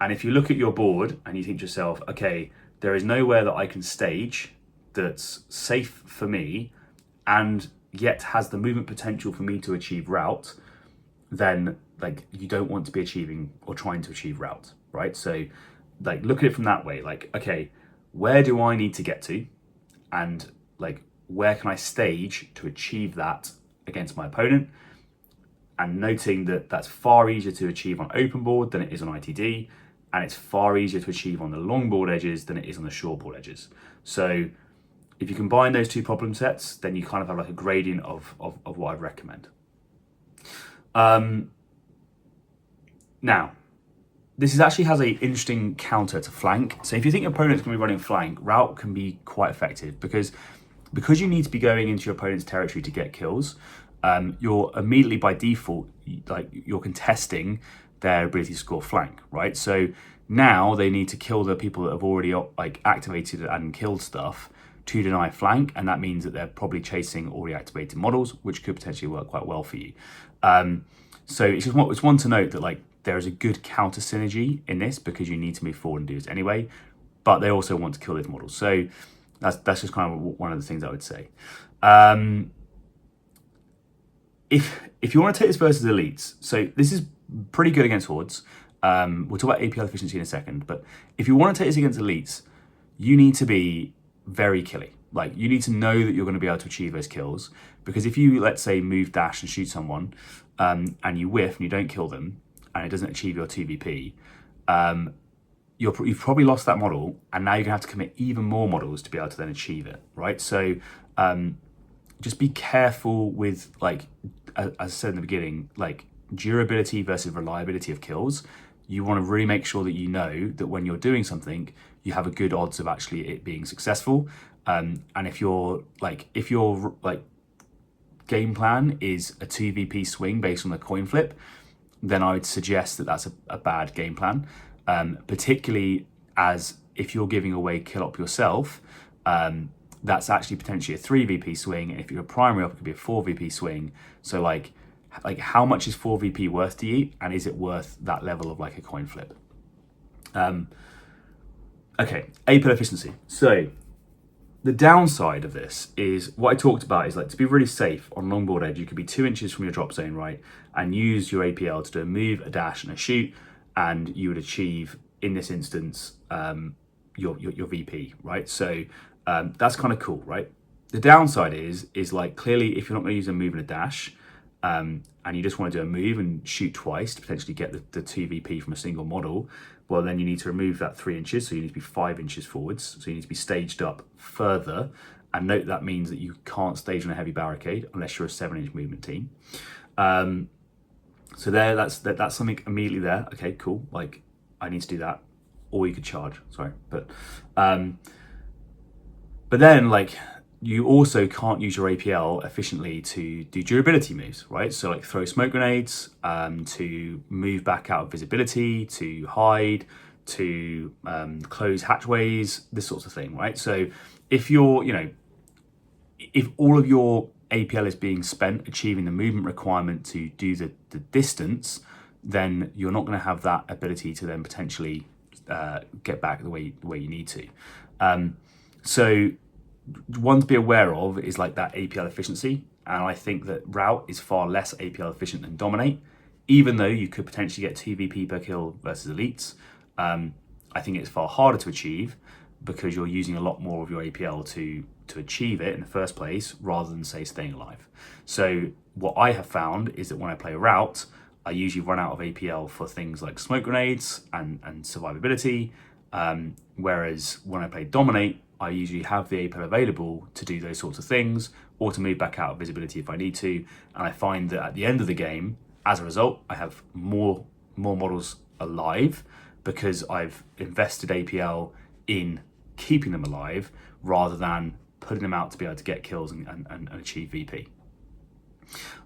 And if you look at your board and you think to yourself, okay, there is nowhere that I can stage that's safe for me and yet has the movement potential for me to achieve route, then like you don't want to be achieving or trying to achieve route, right? So like look at it from that way, like, okay, where do I need to get to? And like, where can I stage to achieve that against my opponent? And noting that that's far easier to achieve on open board than it is on ITD, and it's far easier to achieve on the long board edges than it is on the short board edges. So if you combine those two problem sets, then you kind of have like a gradient of what I'd recommend. Now, this actually has an interesting counter to flank. So if you think your opponent's going to be running flank, Rout can be quite effective because you need to be going into your opponent's territory to get kills. you're immediately by default, like you're contesting their ability to score flank, right? So now they need to kill the people that have already like activated and killed stuff to deny flank, and that means that they're probably chasing already activated models, which could potentially work quite well for you. So it's one to note that like there is a good counter synergy in this because you need to move forward and do this anyway, but they also want to kill those models. So that's just kind of one of the things I would say. If you want to take this versus elites, so this is pretty good against hordes. We'll talk about APL efficiency in a second, but if you want to take this against elites, you need to be very killy. Like you need to know that you're going to be able to achieve those kills, because if you, let's say, move dash and shoot someone, and you whiff and you don't kill them, and it doesn't achieve your 2VP, you've probably lost that model, and now you're gonna have to commit even more models to be able to then achieve it, right? So just be careful with, like, as I said in the beginning, like durability versus reliability of kills. You want to really make sure that you know that when you're doing something, you have a good odds of actually it being successful. And if your game plan is a 2VP swing based on the coin flip, then I would suggest that that's a bad game plan. Particularly as if you're giving away kill op yourself, that's actually potentially a 3VP swing. And if you're a primary op, it could be a 4VP swing. So like how much is 4VP worth to you, and is it worth that level of like a coin flip? Okay, APL efficiency. So the downside of this is what I talked about is like to be really safe on longboard edge, you could be 2 inches from your drop zone, right? And use your APL to do a move, a dash, and a shoot, and you would achieve, in this instance, your VP, right? So that's kind of cool, right? The downside is like clearly if you're not going to use a move and a dash, and you just want to do a move and shoot twice to potentially get the 2VP from a single model, well, then you need to remove that 3 inches, so you need to be 5 inches forwards, so you need to be staged up further. And note that means that you can't stage on a heavy barricade unless you're a 7-inch movement team. So that's something immediately there. Okay, cool. Like I need to do that, or you could charge. Sorry, but then like you also can't use your APL efficiently to do durability moves, right? So like throw smoke grenades, to move back out of visibility, to hide, to close hatchways, this sorts of thing, right? So if you're, if all of your APL is being spent achieving the movement requirement to do the distance, then you're not going to have that ability to then potentially get back the way you need to. So one to be aware of is like that APL efficiency, and I think that Rout is far less APL efficient than Dominate, even though you could potentially get 2VP per kill versus elites. I think it's far harder to achieve because you're using a lot more of your APL to achieve it in the first place, rather than say staying alive. So what I have found is that when I play Rout, I usually run out of APL for things like smoke grenades and survivability, whereas when I play Dominate, I usually have the APL available to do those sorts of things, or to move back out of visibility if I need to. And I find that at the end of the game, as a result, I have more models alive because I've invested APL in keeping them alive rather than putting them out to be able to get kills and achieve VP.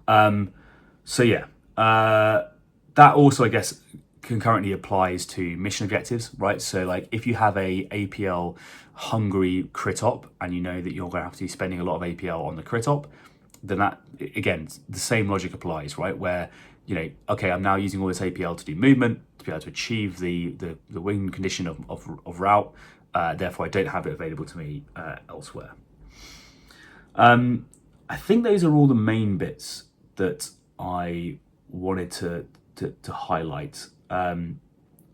So yeah, that also, I guess, concurrently applies to mission objectives, right? So like if you have a APL hungry crit op and you know that you're going to have to be spending a lot of APL on the crit op, then that, again, the same logic applies, right? Where, okay, I'm now using all this APL to do movement, to be able to achieve the win condition of Rout, therefore I don't have it available to me elsewhere. I think those are all the main bits that I wanted to highlight.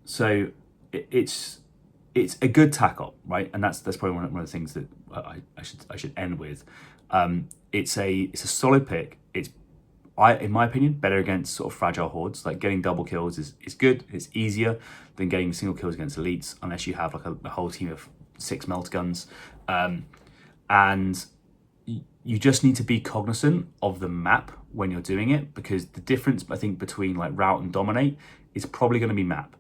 So it's a good tack op, right? And that's probably one of the things that I should end with. It's a solid pick. It's, in my opinion, better against sort of fragile hordes. Like getting double kills is good. It's easier than getting single kills against elites, unless you have like a whole team of 6 melt guns. And you just need to be cognizant of the map when you're doing it, because the difference, I think, between like Rout and Dominate is probably going to be map.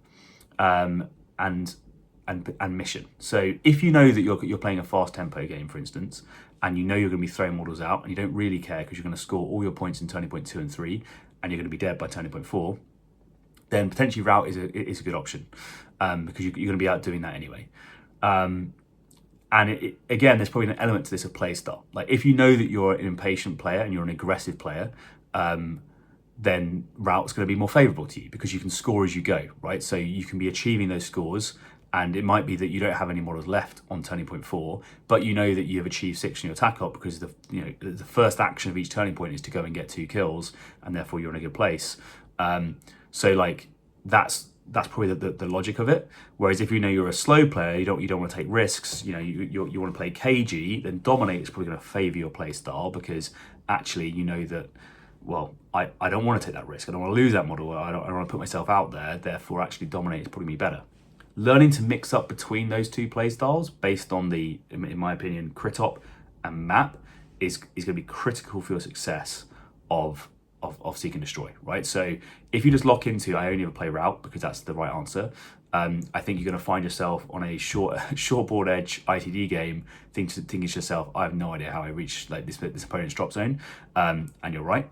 And and mission. So if you know that you're playing a fast tempo game, for instance, and you know you're going to be throwing models out, and you don't really care because you're going to score all your points in turning point 2 and 3, and you're going to be dead by turning point 4, then potentially Rout is a good option, because you're going to be out doing that anyway. And again, there's probably an element to this of play style. Like if you know that you're an impatient player and you're an aggressive player, then Rout's going to be more favourable to you because you can score as you go, right? So you can be achieving those scores, and it might be that you don't have any models left on turning point 4, but you know that you have achieved 6 in your attack up because the first action of each turning point is to go and get 2 kills, and therefore you're in a good place. So like that's probably the logic of it. Whereas if you know you're a slow player, you don't want to take risks, you want to play cagey, then Dominate is probably going to favour your play style because actually you know that, well, I don't want to take that risk. I don't want to lose that model. I don't want to put myself out there. Therefore, actually Dominate is probably better. Learning to mix up between those two play styles based on the, in my opinion, crit op and map is going to be critical for your success of Seek and Destroy, right? So if you just lock into, I only ever play Rout because that's the right answer, I think you're going to find yourself on a short board edge ITD game thinking to yourself, I have no idea how I reach like this opponent's drop zone, and you're right.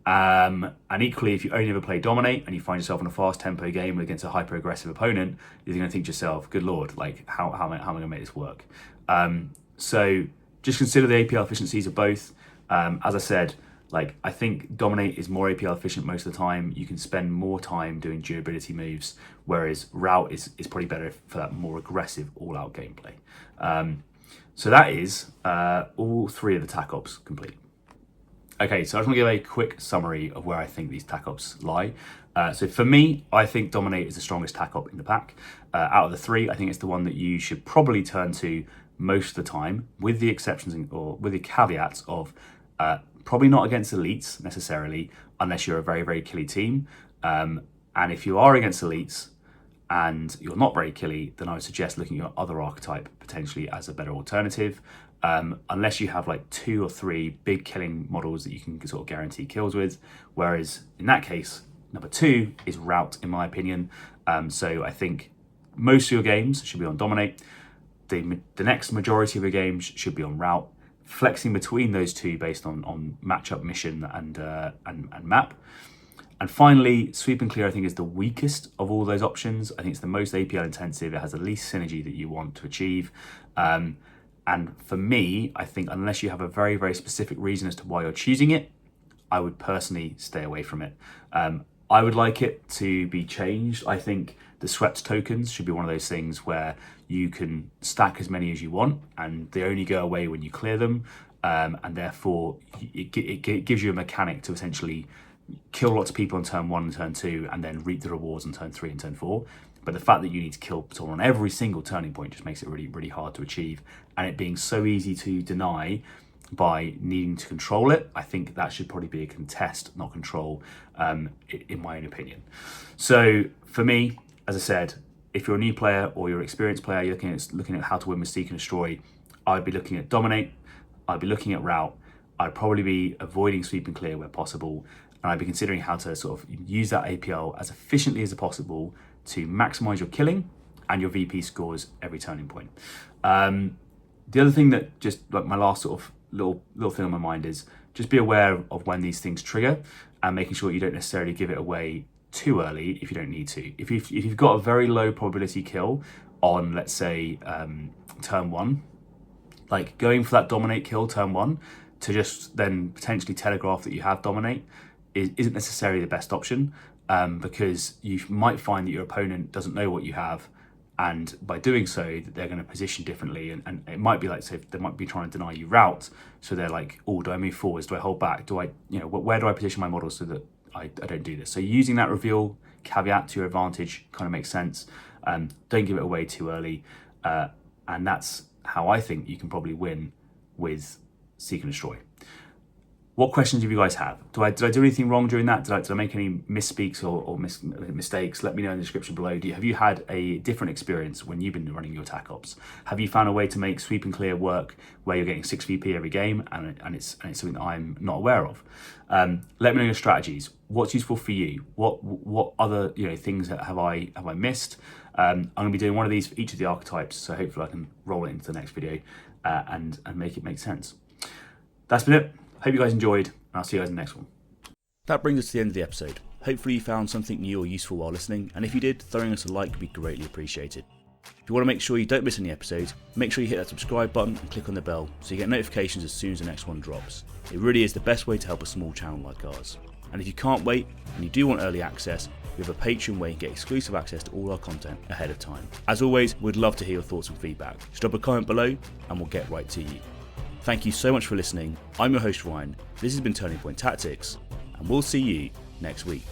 And equally, if you only ever play Dominate and you find yourself in a fast tempo game against a hyper aggressive opponent, you're going to think to yourself, good lord, like how am I going to make this work? So just consider the APL efficiencies of both. As I said, like I think Dominate is more APL efficient most of the time. You can spend more time doing durability moves, whereas Rout is probably better for that more aggressive all-out gameplay. So that is all 3 of the TAC ops complete. Okay, so I just want to give a quick summary of where I think these TAC ops lie. So for me, I think Dominate is the strongest TAC op in the pack. Out of the 3, I think it's the one that you should probably turn to most of the time, with the exceptions or with the caveats of probably not against elites necessarily, unless you're a very, very killy team. And if you are against elites and you're not very killy, then I would suggest looking at other archetype potentially as a better alternative. Unless you have like 2 or 3 big killing models that you can sort of guarantee kills with. Whereas in that case, number 2 is Rout, in my opinion. So I think most of your games should be on Dominate. The next majority of your games should be on Rout, flexing between those 2 based on matchup, mission, and map. And finally, Sweep and Clear I think is the weakest of all those options. I think it's the most APL intensive. It has the least synergy that you want to achieve. And for me, I think unless you have a very, very specific reason as to why you're choosing it, I would personally stay away from it. I would like it to be changed. I think the swept tokens should be one of those things where you can stack as many as you want and they only go away when you clear them. And therefore, it gives you a mechanic to essentially kill lots of people on turn 1 and turn 2 and then reap the rewards on turn 3 and turn 4. But the fact that you need to kill someone on every single turning point just makes it really, really hard to achieve. And it being so easy to deny by needing to control it, I think that should probably be a contest, not control, in my own opinion. So for me, as I said, if you're a new player or you're an experienced player, you're looking at how to win with Seek and Destroy, I'd be looking at Dominate, I'd be looking at Rout, I'd probably be avoiding Sweep and Clear where possible, and I'd be considering how to sort of use that APL as efficiently as possible to maximize your killing and your VP scores every turning point. The other thing that just like my last sort of little thing on my mind is just be aware of when these things trigger and making sure you don't necessarily give it away too early if you don't need to. If you've got a very low probability kill on, let's say, turn 1, like going for that Dominate kill turn 1 to just then potentially telegraph that you have Dominate isn't necessarily the best option. Because you might find that your opponent doesn't know what you have, and by doing so they're going to position differently, and it might be like, say, they might be trying to deny you Rout, so they're like, oh, do I move forwards, do I hold back, do I, where do I position my model so that I don't do this? So using that reveal caveat to your advantage kind of makes sense. Don't give it away too early, and that's how I think you can probably win with Seek and Destroy. What questions do you guys have? Did I do anything wrong during that? Did I make any misspeaks or mistakes? Let me know in the description below. Have you had a different experience when you've been running your TAC ops? Have you found a way to make Sweep and Clear work where you're getting 6 VP every game and it's something that I'm not aware of? Let me know your strategies. What's useful for you? What other things have I missed? I'm going to be doing one of these for each of the archetypes, so hopefully I can roll it into the next video and make it make sense. That's been it. Hope you guys enjoyed, and I'll see you guys in the next one. That brings us to the end of the episode. Hopefully you found something new or useful while listening, and if you did, throwing us a like would be greatly appreciated. If you want to make sure you don't miss any episodes, make sure you hit that subscribe button and click on the bell so you get notifications as soon as the next one drops. It really is the best way to help a small channel like ours. And if you can't wait and you do want early access, we have a Patreon where you can get exclusive access to all our content ahead of time. As always, we'd love to hear your thoughts and feedback. Just drop a comment below and we'll get right to you. Thank you so much for listening. I'm your host Ryan, this has been Turning Point Tactics, and we'll see you next week.